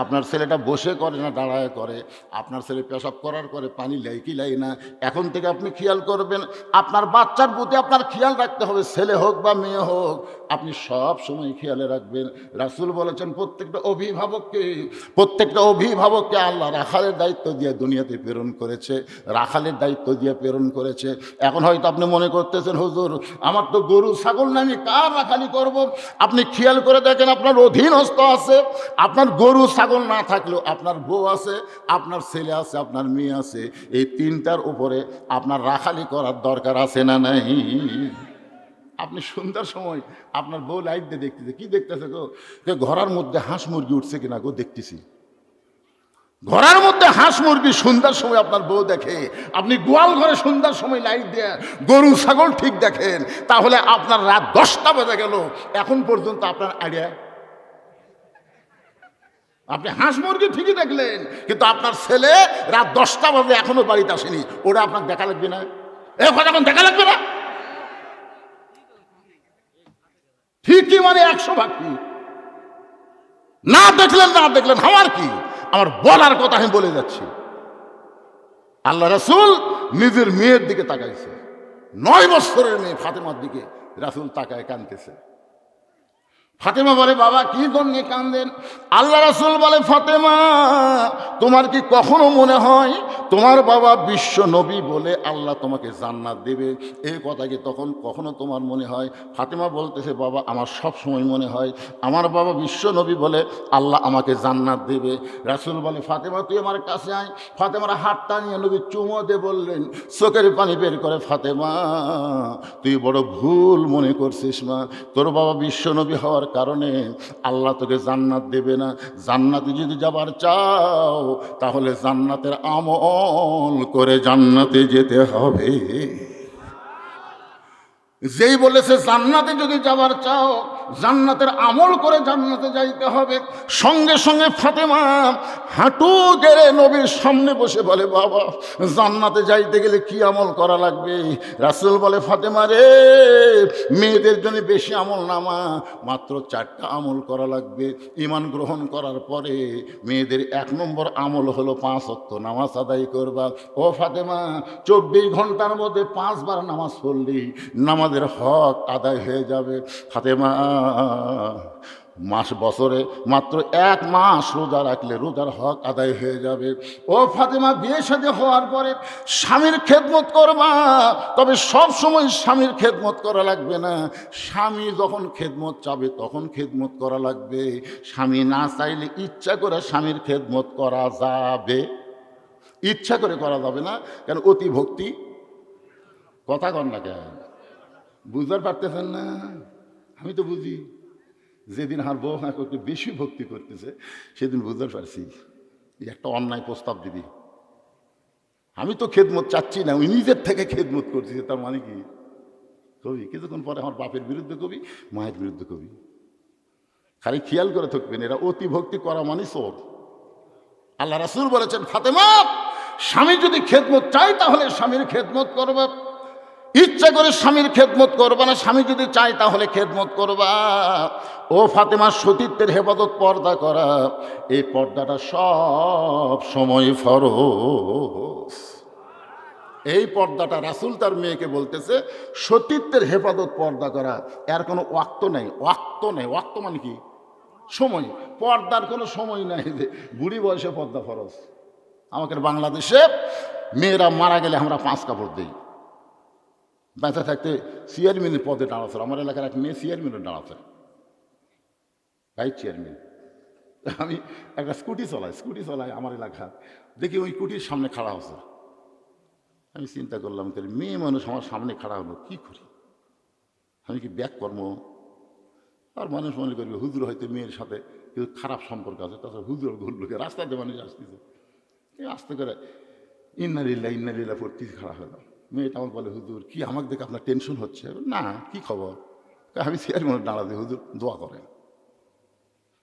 আপনার ছেলেটা বসে করে না দাঁড়ায় করে, আপনার ছেলে পেশাব করার করে পানি লাই কি লাই না, এখন থেকে আপনি খেয়াল করবেন। আপনার বাচ্চার প্রতি আপনার খেয়াল রাখতে হবে, ছেলে হোক বা মেয়ে হোক, আপনি সব সময় খেয়ালে রাখবেন। রাসূল বলেছেন প্রত্যেকটা অভিভাবককে আল্লাহ রাখালের দায়িত্ব দিয়ে দুনিয়াতে প্রেরণ করেছে, রাখালের দায়িত্ব দিয়ে প্রেরণ করেছে। এখন হয়তো আপনি মনে করতেছেন হুজুর আমার তো গরু ছাগল না, আমি কার রাখালি করব? আপনি খেয়াল করে দেখেন, আপনার অধীনস্থ আছে, আপনার গরু ছাগল না থাকলেও আপনার বউ আছে, আপনার ছেলে আছে, আপনার মেয়ে আছে, এই 3টার উপরে আপনার রাখালি করার দরকার আছে না নাই? আপনি সন্ধ্যার সময় আপনার বউ লাইট দিয়ে দেখতেছে, কি দেখতেছে গো? ঘরের মধ্যে হাঁস মুরগি উঠছে কিনা গো দেখতেছি। ঘরের মধ্যে হাঁস মুরগি সন্ধ্যার সময় আপনার বউ দেখে, আপনি গোয়াল ঘরে সন্ধ্যার সময় লাইট দিয়ে গরু ছাগল ঠিক দেখেন, তাহলে আপনার রাত 10টা বেজে গেল, এখন পর্যন্ত আপনার আইডিয়া, আপনি হাঁস মুরগি ঠিকই দেখলেন, কিন্তু আপনার ছেলে রাত 10টা বাজে এখনো বাড়িতে আসেনি, ওটা আপনার দেখা লাগবে না? এ কথা এখন দেখা লাগবে না? ঠিকই মানে 100 ভাগ ঠিক। না দেখলেন আমার কি, আমার বলার কথা আমি বলে যাচ্ছি। আল্লাহ রাসূল নিজের মেয়ের দিকে তাকাইছে, 9 বছরের মেয়ে ফাতেমার দিকে রাসূল তাকায় কাঁদতেছে। ফাতেমা বলে, বাবা কি জন্যে কান্দেন? আল্লাহ রাসূল বলে, ফাতেমা তোমার কি কখনো মনে হয় তোমার বাবা বিশ্ব নবী বলে আল্লাহ তোমাকে জান্নাত দেবে? এই কথা কি তখন কখনো তোমার মনে হয়? ফাতেমা বলতেছে, বাবা আমার সব সময় মনে হয় আমার বাবা বিশ্ব নবী বলে আল্লাহ আমাকে জান্নাত দেবে। রাসূল বলে, ফাতেমা তুই আমার কাছে আয়। ফাতেমার হাতটা নিয়ে নবী চুমো দিয়ে বললেন, চোখের পানি বের করে, ফাতেমা তুই বড় ভুল মনে করছিস মা, তোর বাবা বিশ্ব নবী হওয়ার কারণে আল্লাহ তোকে জান্নাত দেবে না। জান্নাতে যদি যাবার চাও তাহলে জান্নাতের আমল করে জান্নাতে যেতে হবে। যেই বলেছে জান্নাতে যদি যাবার চাও জান্নাতের আমল করে জান্নাতে যাইতে হবে, সঙ্গে সঙ্গে ফাতেমা হাঁটু গেড়ে নবীর সামনে বসে বলে, বাবা জান্নাতে যাইতে গেলে কি আমল করা লাগবে? রাসূল বলে, ফাতেমা রে মেয়েদের জন্য বেশি আমল নামা, মাত্র 4টা আমল করা লাগবে। ঈমান গ্রহণ করার পরে মেয়েদের 1 নম্বর আমল হলো 5 ওয়াক্ত নামাজ আদায় করবা। ও ফাতেমা 24 ঘন্টার মধ্যে 5 বার নামাজ পড়লেই নামাজের হক আদায় হয়ে যাবে। ফাতেমা বছরে মাত্র 1 মাস রোজা রাখলে রোজার হক আদায় হয়ে যাবে। ও ফাতেমা বিয়ে শাদী হওয়ার পরে স্বামীর খেদমত করবা, তবে সব সময় স্বামীর খেদমত করা লাগবে না। স্বামী যখন খেদমত চাবে তখন খেদমত করা লাগবে। স্বামী না চাইলে ইচ্ছা করে স্বামীর খেদমত করা যাবে, ইচ্ছা করে করা যাবে না। কেন? অতি ভক্তি। কথা কন না কেন? বুঝতে পারতেছেন না? আমি তো বুঝি। যেদিন আর বউ একটু বেশি ভক্তি করতেছে সেদিন বুঝতে পারছি একটা অন্যায় প্রস্তাব দিবি। আমি তো খেদমত চাচ্ছি না, ওই নিজের থেকে খেদমত করতেছে। তার মানে কি কবি কিছুক্ষণ পরে আমার বাপের বিরুদ্ধে কবি, মায়ের বিরুদ্ধে কবি। খালি খেয়াল করে থাকবেন, এরা অতি ভক্তি করা মানে চোর। আল্লাহ রাসূল বলেছেন, ফাতেমা স্বামী যদি খেদমত চাই তাহলে স্বামীর খেদমত করবে, ইচ্ছা করে স্বামীর খেদমত করবা না। স্বামী যদি চায় তাহলে খেদমত করবা। ও ফাতেমা সতীত্বের হেফাজত পর্দা করা, এই পর্দাটা সব সময় ফরজ। এই পর্দাটা রাসূল তার মেয়েকে বলতেছে সতীত্বের হেফাজত পর্দা করা, এর কোনো ওয়াক্ত নেই। ওয়াক্ত নেই, ওয়াক্ত মানে কি? সময়। পর্দার কোনো সময় নাই যে বুড়ি বয়সে পর্দা ফরজ। আমাদের বাংলাদেশে মেয়েরা মারা গেলে আমরা 5 কাপড় দিই। বেঁচে থাকতে চেয়ারম্যানের পদে দাঁড়াচ্ছে। আমার এলাকার এক মেয়ে চেয়ারম্যানের দাঁড়াচ্ছে, ভাইস চেয়ারম্যান। আমি একটা স্কুটি চলাই আমার এলাকা, দেখি ওই স্কুটির সামনে খাড়া হচ্ছে। আমি চিন্তা করলাম, তাহলে মেয়ে মানুষ আমার সামনে খাড়া হলো, কি করি? আমি কি ব্যাক কর্ম? আর মানুষ মনে করবে হুজুর হয়তো মেয়ের সাথে কিন্তু খারাপ সম্পর্ক আছে, তাছাড়া হুজুর ঘুরলোকে রাস্তাতে মানুষ আসতেছে, আস্তে করে ইন্নালিল্লাহ পড়তে খারাপ হলো। মেয়েটা আমার বলে, হুজুর কি আমাকে দেখে আপনার টেনশন হচ্ছে? না, কি খবর? আমি চেয়ারম্যানের দাঁড়াতে, হুজুর দোয়া করেন।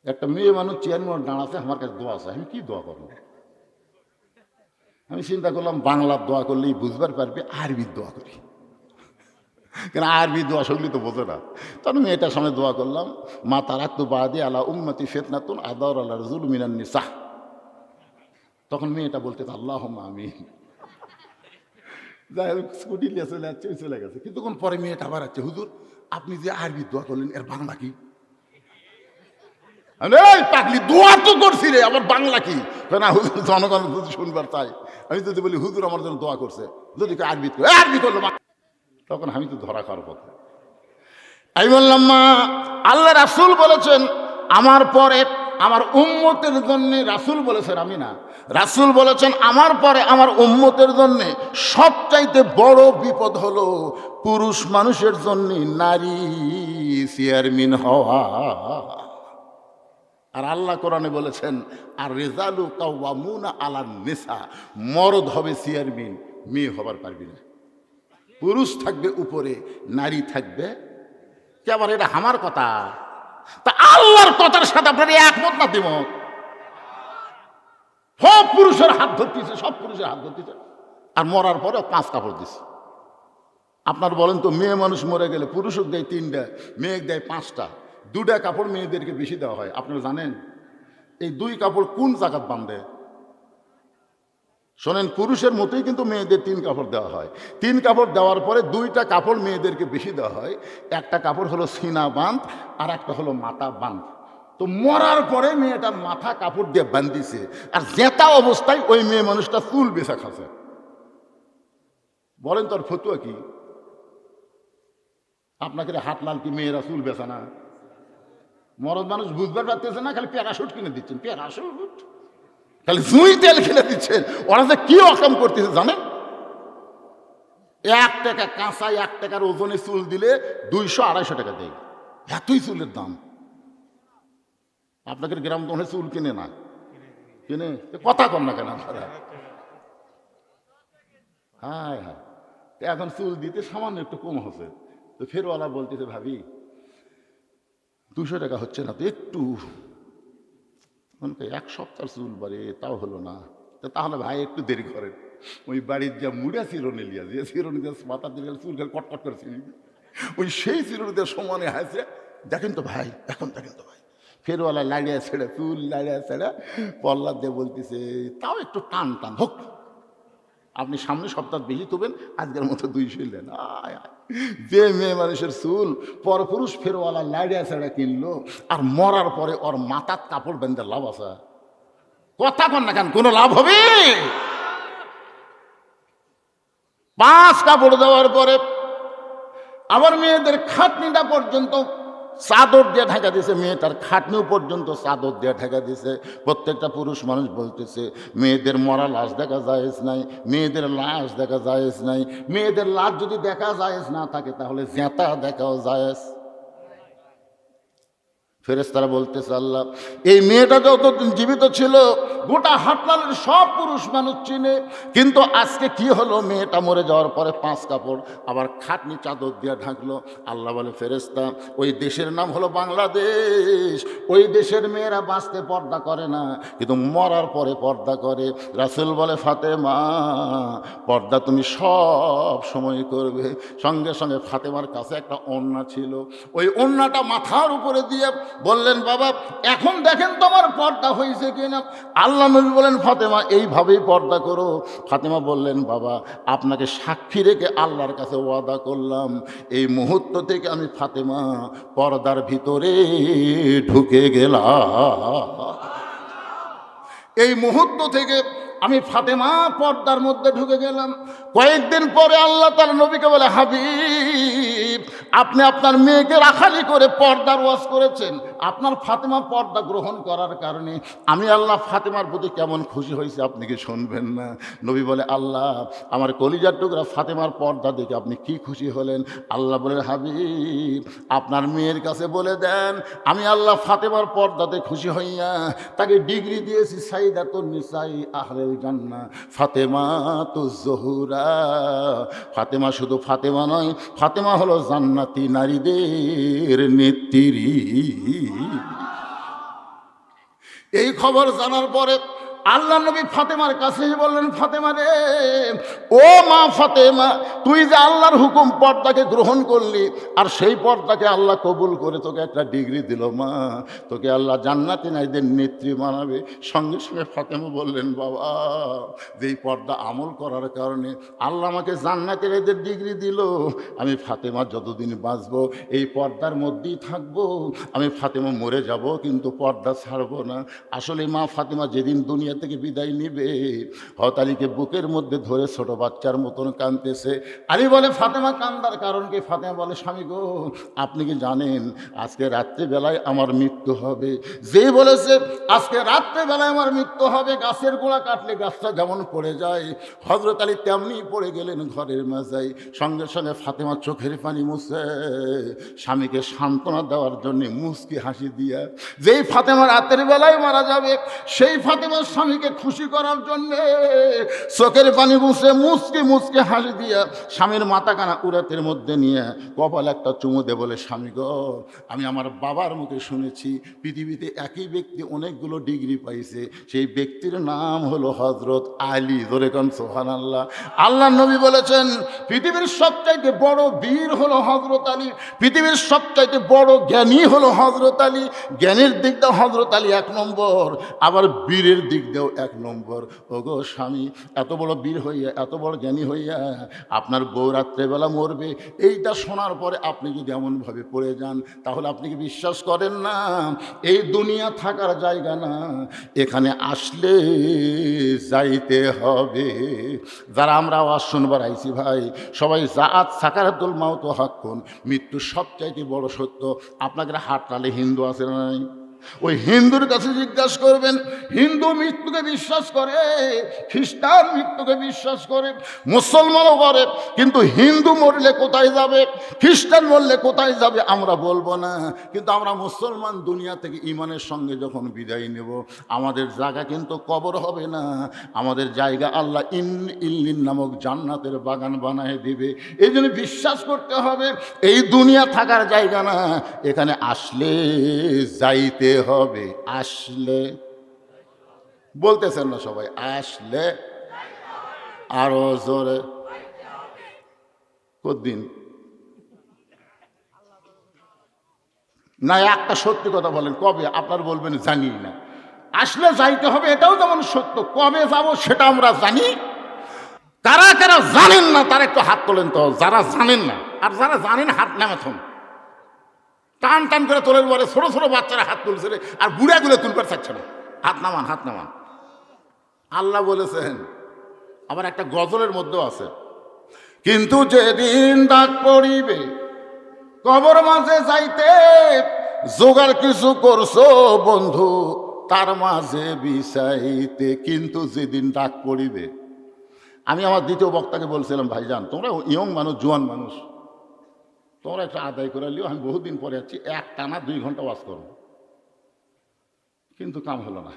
একটা মেয়ে মানুষ চেয়ারম্যানের দাঁড়াতে আমার কাছে দোয়া চায়, আমি কি দোয়া করবো? আমি চিন্তা করলাম বাংলার দোয়া করলেই বুঝবার পারবে, আরবির দোয়া করি। কেন আরবি দোয়া শুনলে তো বোঝে না। তখন মেয়েটার সামনে দোয়া করলাম, মা তারাক্তু বাদি আলা উম্মতি ফিতনাতুন আদার আল্লাহ রাজুল মিনান নিসা। তখন মেয়েটা বলতে, আল্লাহুম্মা আমিন। যাই হোক স্কুটি নিয়ে চলে গেছে। কিছুক্ষণ পরে মেয়েটা আবার আছে, হুজুর আপনি যে আরবি দোয়া করলেন এর বাংলা কি? এই পাগলি, দোয়া তো করছি রে, আবার বাংলা কি? না হুজুর জনগণ যদি শুনবার চাই। আমি যদি বলি হুজুর আমার জন্য দোয়া করছে, যদি আরবি করলো, তখন আমি তো ধরা খাওয়ার পথে। আমি বললাম, মা আল্লাহ রাসূল বলেছেন আমার পরে আমার উম্মতের জন্য, রাসূল বলেছেন আমি না, রাসূল বলেছেন আমার পরে আমার উম্মতের জন্য সবচাইতে বড় বিপদ হলো পুরুষ মানুষের জন্য নারী চেয়ারম্যান হওয়া। আর আল্লাহ কোরআনে বলেছেন, আর রিজালু কাওয়ামুনা আলান নিসা, মরদ হবে চেয়ারম্যান, মেয়ে হবার পারবি না। পুরুষ থাকবে উপরে, নারী থাকবে। কেমন? এটা আমার কথা? তা আল্লাহর কথার সাথে আপনার একমত না দ্বিমত? সব পুরুষের হাত ধরতেছে, সব পুরুষের হাত ধরতেছে, আর মরার পরে 5 কাপড় দিছে। আপনার বলেন তো, মেয়ে মানুষ মরে গেলে পুরুষক দেয় 3টা, মেয়েকে দেয় 5টা, 2টা কাপড় মেয়েদেরকে বেশি দেওয়া হয়। আপনারা জানেন এই 2 কাপড় কোন জায়গাত বাঁধে? শোনেন, পুরুষের মতোই কিন্তু মেয়েদের 3 কাপড় দেওয়া হয়। 3 কাপড় দেওয়ার পরে 2টা কাপড় মেয়েদেরকে বেশি দেওয়া হয়। একটা কাপড় হলো সিনা বাঁধ, আর একটা হলো মাথা বাঁধ। তো মরার পরে মেয়েটার মাথা কাপড় দিয়ে বান্ধিছে, আর জেতা অবস্থায় ওই মেয়ে মানুষটা চুল বেচা খাচ্ছে। বলেন তোর ফতুয়া কি? আপনাকে হাতলাল কি মেয়েরা চুল বেচা না? মরদ মানুষ বুঝবার পারতেছে না, খালি প্যারাশুট কিনে দিচ্ছেন, প্যারাশুট খালি জুঁই তেল কিনে দিচ্ছেন। ওরা যে কি অকাম করতেছে জানেন? 1 টাকা কাঁচা 1 টাকার ওজনে চুল দিলে 200-250 টাকা দেয়, এতই চুলের দাম। আপনাদের গ্রাম তো চুল কিনে না, কিনে কথা কম না কেন আপনারা? হ্যাঁ হ্যাঁ, এখন চুল দিতে সামান্য একটু কম হচ্ছে। তো ফেরওয়ালা বলতেছে, ভাবি 200 টাকা হচ্ছে না তো একটু, 1 সপ্তাহ চুল বাড়ে তাও হলো না। তো তাহলে ভাই একটু দেরি করেন, ওই বাড়ির যা মুড়া চিরুনি লিয়া, যে চিরুনি দিয়ে মাথা দিয়ে চুল কটকট করে চিনি, ওই সেই চিরুনিতে সমানে হাসে, দেখেন তো ভাই, এখন দেখেন তো ভাই। ফেরওয়ালা লাড়িয়া ছেড়ে, চুল লাড়িয়া ছেড়ে পল্লা দিয়ে বলতেছে, তাও একটু টান টান হোক, আপনি সামনে সপ্তাহ বেশি তুবেন, আজকের মতো 200 নেন। যে মেয়ে মানুষের চুল পরপুরুষ ফেরওয়ালা লাইডিয়া ছেড়ে কিনলো, আর মরার পরে ওর মাথার কাপড় বেঁধে লাভ আছে? কথা কন না কেন, কোনো লাভ হবে? 5 কাপড় দেওয়ার পরে আবার মেয়েদের খাটনিটা পর্যন্ত চাদর দিয়ে ঢাকা দিয়েছে, মেয়েটার খাটনিও পর্যন্ত চাদর দিয়ে ঢাকা দিয়েছে। প্রত্যেকটা পুরুষ মানুষ বলতেছে, মেয়েদের মরা লাশ দেখা জায়েজ নাই, মেয়েদের লাশ দেখা জায়েজ নাই। মেয়েদের লাশ যদি দেখা জায়েজ না থাকে, তাহলে জেতা দেখাও জায়েজ। ফেরেশতারা বলতেছে, আল্লাহ, এই মেয়েটা যতদিন জীবিত ছিল গোটা হাটলালের সব পুরুষ মানুষ চিনে, কিন্তু আজকে কি হলো, মেয়েটা মরে যাওয়ার পরে 5 কাপড় আবার খাটনি চাদর দিয়ে ঢাকলো। আল্লাহ বলে, ফেরেশতা, ওই দেশের নাম হলো বাংলাদেশ, ওই দেশের মেয়েরা বাঁচতে পর্দা করে না, কিন্তু মরার পরে পর্দা করে। রাসূল বলে, ফাতেমা, পর্দা তুমি সব সময় করবে। সঙ্গে সঙ্গে ফাতেমার কাছে একটা ওড়না ছিল, ওই ওড়নাটা মাথার উপরে দিয়ে বললেন, বাবা এখন দেখেন তোমার পর্দা হয়েছে কিনা। আল্লাহ নবী বলেন, ফাতেমা এইভাবেই পর্দা করো। ফাতেমা বললেন, বাবা আপনাকে সাক্ষী রেখে আল্লাহর কাছে ওয়াদা করলাম, এই মুহূর্ত থেকে আমি ফাতেমা পর্দার ভিতরে ঢুকে গেলাম। এই মুহূর্ত থেকে আমি ফাতেমা পর্দার মধ্যে ঢুকে গেলাম। কয়েকদিন পরে আল্লাহ তার নবীকে বলে, হাবিব, আপনি আপনার মেয়েকে রাখালি করে পর্দার ওয়াজ করেছেন, আপনার ফাতেমা পর্দা গ্রহণ করার কারণে আমি আল্লাহ ফাতেমার প্রতি কেমন খুশি হয়েছে আপনি কি শুনবেন না? নবী বলে, আল্লাহ, আমার কলিজার টুকরা ফাতেমার পর্দা দেখে আপনি কি খুশি হলেন? আল্লাহ বলেন, হাবিব, আপনার মেয়ের কাছে বলে দেন, আমি আল্লাহ ফাতেমার পর্দাতে খুশি হইয়া তাকে ডিগ্রি দিয়েছি সাইয়্যিদাতুন নিসাই আহলিল জান্নাহ, ফাতেমা তো জহুরা। ফাতেমা শুধু ফাতেমা নয়, ফাতেমা হলো জান্নাতি নারীদের নেত্রী। এই খবর জানার পরে আল্লাহ নবী ফাতেমার কাছে বললেন, ফাতেমা রে, ও মা ফাতেমা, তুই যে আল্লাহর হুকুম পর্দাকে গ্রহণ করলি, আর সেই পর্দাকে আল্লাহ কবুল করে তোকে একটা ডিগ্রি দিল, মা তোকে আল্লাহ জান্নাতি নারীদের নেত্রী বানাবে। সঙ্গে সঙ্গে ফাতেমা বললেন, বাবা, যেই পর্দা আমল করার কারণে আল্লাহ আমাকে জান্নাতি নারীদের ডিগ্রি দিল, আমি ফাতেমা যতদিন বাঁচবো এই পর্দার মধ্যেই থাকবো। আমি ফাতেমা মরে যাব, কিন্তু পর্দা ছাড়বো না। আসলে মা ফাতেমা যেদিন দুনিয়া থেকে বিদায় নিবে, হযরত আলীকে বুকের মধ্যে ধরে ছোট বাচ্চার মতন কাঁদতেছে। আলী বলে, ফাতেমা কান্দার কারণ কি? ফাতেমা বলে, স্বামী গো, আপনি কি জানেন আজকে রাত্রিবেলায় আমার মৃত্যু হবে? যে বলেছে আজকে রাত্রিবেলায় আমার মৃত্যু হবে, গাছের গোড়া কাটলে গাছটা যেমন পড়ে যায়, হযরত আলী তেমনি পড়ে গেলেন ঘরের মাঝায়। সঙ্গে সঙ্গে ফাতেমা চোখের পানি মুছে স্বামীকে সান্ত্বনা দেওয়ার জন্য মুচকি হাসি দিয়া, যেই ফাতেমা রাতের বেলায় মারা যাবে, সেই ফাতেমার স্বামীকে খুশি করার জন্য চোখের পানি মুছে মুচকি মুচকি হাসি দিয়া স্বামীর মাথা কানা উরাতের মধ্যে নিয়ে কপাল একটা চুমু দে বলে, স্বামী গো, আমি আমার বাবার মুখে শুনেছি পৃথিবীতে একই ব্যক্তি অনেকগুলো ডিগ্রি পাইছে, সেই ব্যক্তির নাম হলো হযরত আলী। ধরে কোন সুবহানাল্লাহ। আল্লাহ নবী বলেছেন, পৃথিবীর সবচাইতে বড় বীর হলো হযরত আলী, পৃথিবীর সবচাইতে বড় জ্ঞানী হলো হযরত আলী। জ্ঞানের দিক দিয়ে হযরত আলী 1 নম্বর, আবার বীরের দিক দিয়েও 1 নম্বর। ওগো স্বামী, এত বড় বীর হইয়া, এত বড় জ্ঞানী হইয়া আপনার বউ রাত্রেবেলা মরবে, এইটা শোনার পরে আপনি যদি এমনভাবে পড়ে যান, তাহলে আপনি কি বিশ্বাস করেন না এই দুনিয়া থাকার জায়গা না, এখানে আসলে যাইতে হবে। যারা আমরা আওয়াজ শুনবার আইছি ভাই, সবাই জাআত সাকারাতুল মাউত হাক্কুন, মৃত্যু সবচাইতে বড় সত্য। আপনাদের হাটনালে হিন্দু আছে না নাই? ওই হিন্দুর কাছে জিজ্ঞাসা করবেন, হিন্দু মৃত্যুকে বিশ্বাস করে, খ্রিস্টান মৃত্যুকে বিশ্বাস করে, মুসলমানও করে, কিন্তু হিন্দু মরলে কোথায় যাবে, খ্রিস্টান মরলে কোথায় যাবে আমরা বলবো না, কিন্তু আমরা মুসলমান দুনিয়া থেকে ইমানের সঙ্গে যখন বিদায় নেব, আমাদের জায়গা কিন্তু কবর হবে না, আমাদের জায়গা আল্লাহ ইল্লিন নামক জান্নাতের বাগান বানায় দিবে। এই জন্য বিশ্বাস করতে হবে এই দুনিয়া থাকার জায়গা না, এখানে আসলে যাইতে হবে। আসলে বলতেছেন না সবাই? আসলে আরো জোরে কতদিন না? একটা সত্যি কথা বলেন, কবে? আপনার বলবেন জানি না। আসলে যাইতে হবে এটাও যেমন সত্য, কবে যাব সেটা আমরা জানি। কারা কারা জানেন না তারা একটু হাত তোলেন তো, যারা জানেন না। আর যারা জানেন হাত নামাথন, টান টান করে তোলের পরে ছোট ছোট বাচ্চারা হাত তুলছে রে, আর বুড়াগুলো তুলবার চাচ্ছে না। হাত নামান, হাত নামান। আল্লাহ বলেছেন, আবার একটা গজলের মধ্যেও আছে, কিন্তু যেদিন ডাক পড়িবে কবর মাঝে যাইতে, জোগাড় কিছু করছো বন্ধু তার মাঝে বিছাইতে। কিন্তু যেদিন ডাক পড়িবে, আমি আমার দ্বিতীয় বক্তাকে বলছিলাম, ভাইজান তোমরা ইয়ং মানুষ, জোয়ান মানুষ, তোমরা একটা আদায় করে লিও, আমি বহুদিন পরে যাচ্ছি, 1 টানা 2 ঘন্টা ওয়াজ করো। কিন্তু কাম হলো না।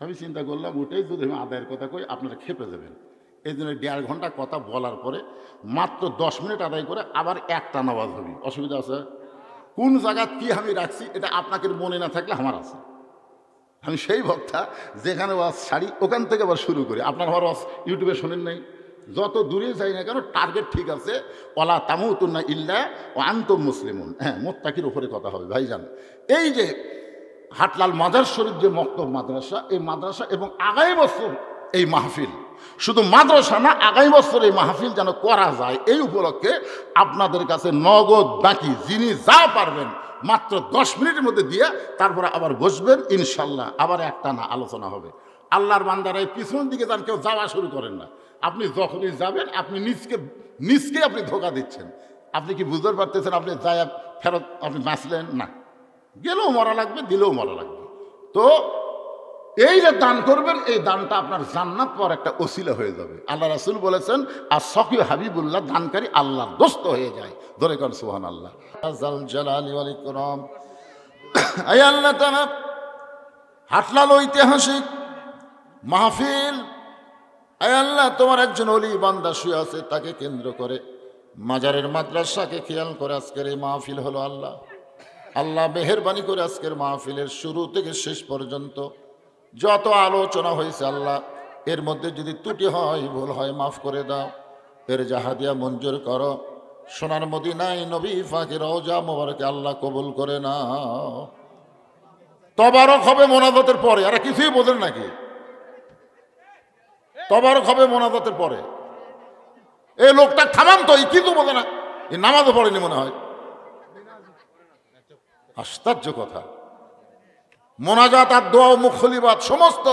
আমি চিন্তা করলাম, ওটাই যদি আমি আদায়ের কথা কই আপনারা খেপে যাবেন। এই জন্য 1.5 ঘন্টা কথা বলার পরে মাত্র 10 মিনিট আদায় করে আবার 1 টানা ওয়াজ হবে। অসুবিধা আছে? কোন জায়গা কি আমি রাখছি এটা আপনাকে মনে না থাকলে আমার আছে। আমি সেই বক্তা যেখানে ওয়াজ ছাড়ি ওখান থেকে আবার শুরু করি। আপনার আমার ওয়াজ ইউটিউবে শোনেন নাই? যত দূরে যাই না কেন টার্গেট ঠিক আছে, ওয়ালা তামুতুন্না ইল্লা ওয়া আনতুম মুসলিমুন। হ্যাঁ, মুত্তাকির উপরে কথা হবে ভাইজান। এই যে হাটলাল মাজার শরীফ যে মক্তব মাদ্রাসা, এই মাদ্রাসা এবং আগামী বছর এই মাহফিল, শুধু মাদ্রাসা না, আগামী বছর এই মাহফিল যেন করা যায়, এই উপলক্ষে আপনাদের কাছে নগদ বাকি যিনি যা পারবেন মাত্র 10 মিনিটের মধ্যে দিয়ে তারপরে আবার বসবেন, ইনশাল্লাহ আবার একটা না আলোচনা হবে। আল্লাহর বান্দারা এই পিছনের দিকে যান, কেউ যাওয়া শুরু করেন না। আপনি যখনই যাবেন আপনি নিজকে আপনি ধোকা দিচ্ছেন। আপনি কি বুঝতে পারতেছেন? আপনি যায় ফেরত আপনি বাঁচলেন না, গেলেও মরা লাগবে, দিলেও মরা লাগবে। তো এই যে দান করবেন, এই দানটা আপনার জান্নাত পাওয়ার একটা ওসিলা হয়ে যাবে। আল্লাহ রাসূল বলেছেন, আর সখী হাবিবুল্লাহ দানকারী আল্লাহর দোস্ত হয়ে যায়। ধরে কর সুবহানাল্লাহ। জাল জালালি ওয়াল ইকরাম। আয় আল্লাহ তাআলা, হাটলাল ঐতিহাসিক মাহফিল, আয় আল্লাহ তোমার একজন ওলি বান্দা শুয়ে আছে, তাকে কেন্দ্র করে মাজারের মাদ্রাসাকে খেয়াল করে আজকের এই মাহফিল হলো। আল্লাহ আল্লাহ মেহেরবানি করে আজকের মাহফিলের শুরু থেকে শেষ পর্যন্ত যত আলোচনা হয়েছে আল্লাহ, এর মধ্যে যদি ত্রুটি হয়, ভুল হয়, মাফ করে দাও। এর জাহাদিয়া মঞ্জুর করো। সোনার মদিনায় নবী ফাঁকে রওজা মোবারকে আল্লাহ কবুল করে নাও। তবারক হবে মোনাজাতের পরে। আর কিছুই বোঝেন নাকি? তবারক হবে মোনাজাতের পরে। এই লোকটা থামান তো, এই কিন্তু বোঝে না, এই নামাজও পড়েনি মনে হয়। আশ্চর্য কথা। মোনাজাত আর দোয়া ও মুখলিবাত, সমস্ত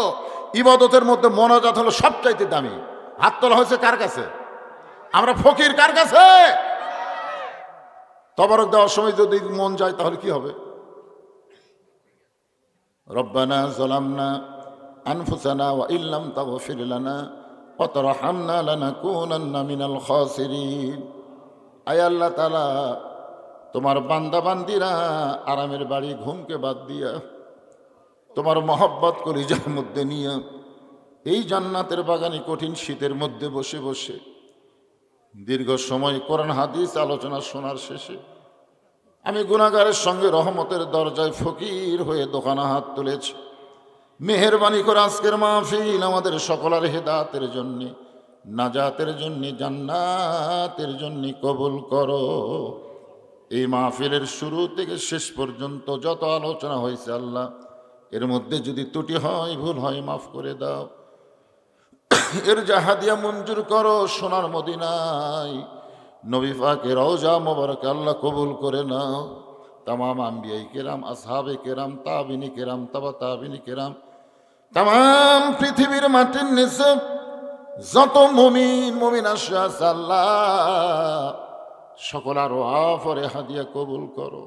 ইবাদতের মধ্যে মোনাজাত হলো সবচাইতে দামি। হাত তোলা হয়েছে কার কাছে? আমরা ফকির কার কাছে? তবারক দেওয়ার সময় যদি মন যায় তাহলে কি হবে? রব্বানা যালামনা আনফুসানা ওয়া ইল্লাম তাগফির লানা ওয়া তারহামনা লানাকুনান্না মিনাল খাসিরিন। আয় আল্লাহ তাআলা, তোমার বান্দা বান্দিরা আরামের বাড়ি ঘুমকে বাদ দিয়া তোমার মহব্বত কলিজার মধ্যে নিয়ে এই জান্নাতের বাগানে কঠিন শীতের মধ্যে বসে বসে দীর্ঘ সময় কোরআন হাদিস আলোচনা শোনার শেষে আমি গুনাহগারের সঙ্গে রহমতের দরজায় ফকির হয়ে দোকানে হাত তুলেছি। মেহেরবানি করে আজকের মাহফিল আমাদের সকলের হেদায়েতের জন্য, নাজাতের জন্য, জান্নাতের জন্য কবুল করো। এই মাহফিলের শুরু থেকে শেষ পর্যন্ত যত আলোচনা হয়েছে আল্লাহ, এর মধ্যে যদি ত্রুটি হয়, ভুল হয়, মাফ করে দাও। এর যা হাদিয়া মঞ্জুর করো সোনার মদিনায় নবী পাকের রওজা মোবারক আল্লাহ কবুল করে নাও। তামাম আম্বিয়াই কেরাম, আসহাবে কেরাম, তাবিনী কেরাম, তাবা তাবিনী কেরাম, তামাম পৃথিবীর মাটির নিচে যত মুমিন মুমিন আসে আছে আল্লাহ সকল আরো আফরে হাদিয়া কবুল করো।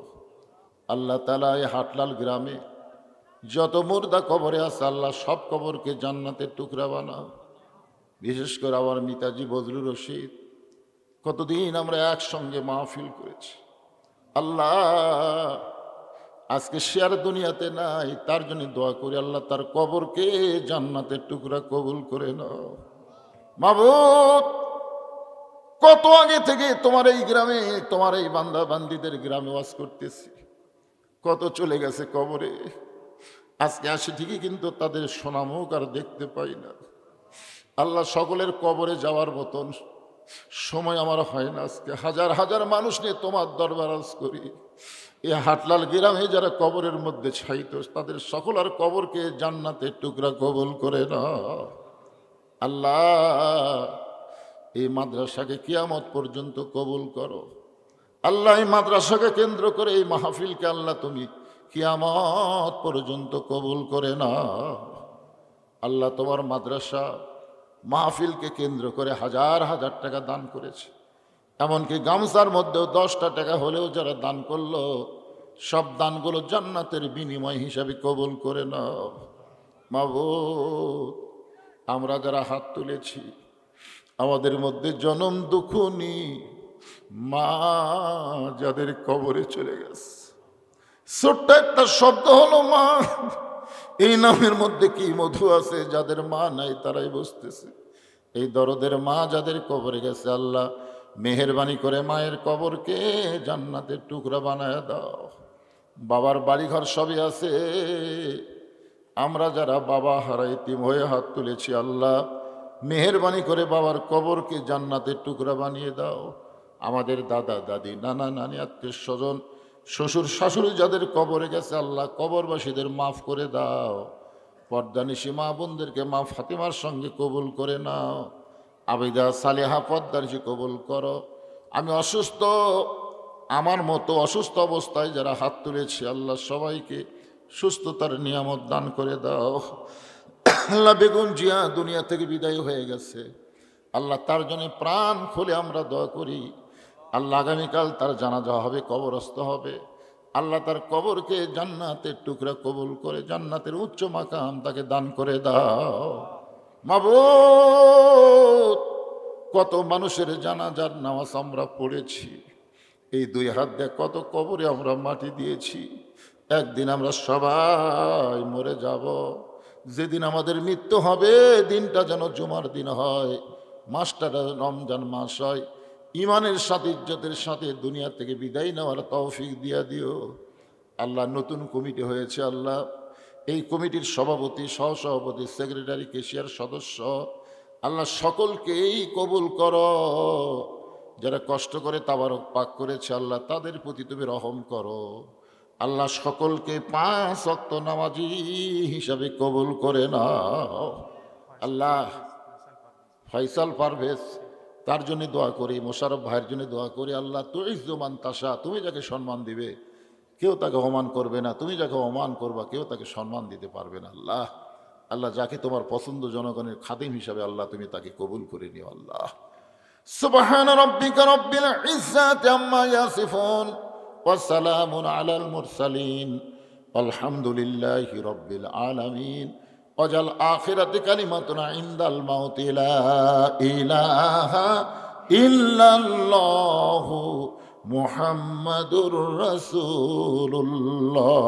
আল্লাহ তাআলা এই হাটলাল গ্রামে যত মুর্দা কবরে আছে আল্লাহ সব কবরকে জান্নাতের টুকরা বানাও। বিশেষ করে আমার মিতাজি বজলুর রশিদ, কতদিন আমরা একসঙ্গে মাহফিল করেছি আল্লাহ, আজকে সে আর দুনিয়াতে নাই, তার জন্য দোয়া করি আল্লাহ তার কবরকে জান্নাতের টুকরা কবুল করে নাও। মাবুদ, কত আগে থেকে তোমার এই গ্রামে, তোমার এই বান্দা বান্দিদের গ্রামে ওয়াজ করতেছি, কত চলে গেছে কবরে। আজকে আসি ঠিকই কিন্তু তাদের সোনামুখ আর দেখতে পাই না। আল্লাহ সকলের কবরে যাওয়ার মতন সময় আমার হয় না। আজকে হাজার হাজার মানুষ নিয়ে তোমার দরবার আজ করি। এই হাটলাল গ্রামে যারা কবরের মধ্যে ছাইত তাদের সকল আর কবরকে জান্নাতের টুকরা কবুল করে না আল্লাহ। এই মাদ্রাসাকে কিয়ামত পর্যন্ত কবুল করো আল্লাহ। এই মাদ্রাসাকে কেন্দ্র করে এই মাহফিলকে আল্লাহ তুমি কিয়ামত পর্যন্ত কবুল করে না আল্লাহ। তোমার মাদ্রাসা মাহফিলকে কেন্দ্র করে হাজার হাজার টাকা দান করেছে, এমনকি গামছার মধ্যেও 10টা টাকা হলেও যারা দান করলো সব দানগুলো জান্নাতের বিনিময় হিসাবে কবুল করে নাও মাবুদ। আমরা যারা হাত তুলেছি আমাদের মধ্যে জনম দুঃখনি মা যাদের কবরে চলে গেছে, ছোট্ট একটা শব্দ হলো মা, এই নামের মধ্যে কি মধু আছে, যাদের মা নাই তারাই বুঝতেছে। এই দরদের মা যাদের কবরে গেছে আল্লাহ মেহেরবানি করে মায়ের কবরকে জান্নাতের টুকরা বানায় দাও। বাবার বাড়িঘর সবই আছে, আমরা যারা বাবা হারা ইতিম হয়ে হাত তুলেছি আল্লাহ মেহেরবানি করে বাবার কবরকে জান্নাতের টুকরা বানিয়ে দাও। আমাদের দাদা দাদি নানা নানি আত্মীয় স্বজন শ্বশুর শাশুড়ি যাদের কবরে গেছে আল্লাহ কবরবাসীদের মাফ করে দাও। পর্দানিশী মা বোনদেরকে মা ফাতিমার সঙ্গে কবুল করে নাও। আবিদা সালেহা পর্দানিশী কবুল করো। আমি অসুস্থ, আমার মতো অসুস্থ অবস্থায় যারা হাত তুলেছি আল্লাহ সবাইকে সুস্থতার নিয়ামত দান করে দাও আল্লাহ। বেগম জিয়া দুনিয়া থেকে বিদায় হয়ে গেছে আল্লাহ, তার জন্য প্রাণ খুলে আমরা দোয়া করি আল্লাহ। আগামীকাল তার জানাজা হবে, কবরস্থ হবে আল্লাহ, তার কবরকে জান্নাতের টুকরা কবুল করে জান্নাতের উচ্চ মাকাম তাকে দান করে দাও মাবুদ। কত মানুষের জানাজার নামাজ আমরা পড়েছি, এই 2 হাত দিয়ে কত কবরে আমরা মাটি দিয়েছি। একদিন আমরা সবাই মরে যাব, যেদিন আমাদের মৃত্যু হবে দিনটা যেন জুমার দিন হয়, মাসটা রমজান মাস হয়। ইমানের সাথে ইজ্জতের সাথে দুনিয়া থেকে বিদায় নেওয়ার তৌফিক দিয়া দিও আল্লাহ। নতুন কমিটি হয়েছে আল্লাহ, এই কমিটির সভাপতি, সহসভাপতি, সেক্রেটারি, কেশিয়ার সদস্য আল্লাহ সকলকেই কবুল করো। যারা কষ্ট করে তাবারক পাক করেছে আল্লাহ তাদের প্রতি তুমি রহম করো আল্লাহ। সকলকে 5 ওয়াক্ত নামাজি হিসাবে কবুল করে নাও আল্লাহ। ফয়সাল পারভেজ তার জন্য দোয়া করি, মোশারফ ভাইয়ের জন্য দোয়া করি আল্লাহ। তুইজ্জু মান তাশা, তুমি যাকে সম্মান দিবে কেউ তাকে অপমান করবে না, তুমি যাকে অপমান করবা কেউ তাকে সম্মান দিতে পারবে না আল্লাহ। আল্লাহ যাকে তোমার পছন্দ জনগণের খাদিম হিসাবে আল্লাহ তুমি তাকে কবুল করে নিও আল্লাহ। সুবহান রাব্বিকা রাব্বিল ইজ্জাতি আম্মা ইয়াসিফুন ওয়া সালামুন আলাল মুরসালিন আলহামদুলিল্লাহি রাব্বিল আলামিন। ওয়াজাল আখিরাতি কালিমাতুনা ইনদাল মাউতি লা ইলাহা ইল্লাল্লাহু মুহাম্মাদুর রাসূলুল্লাহ।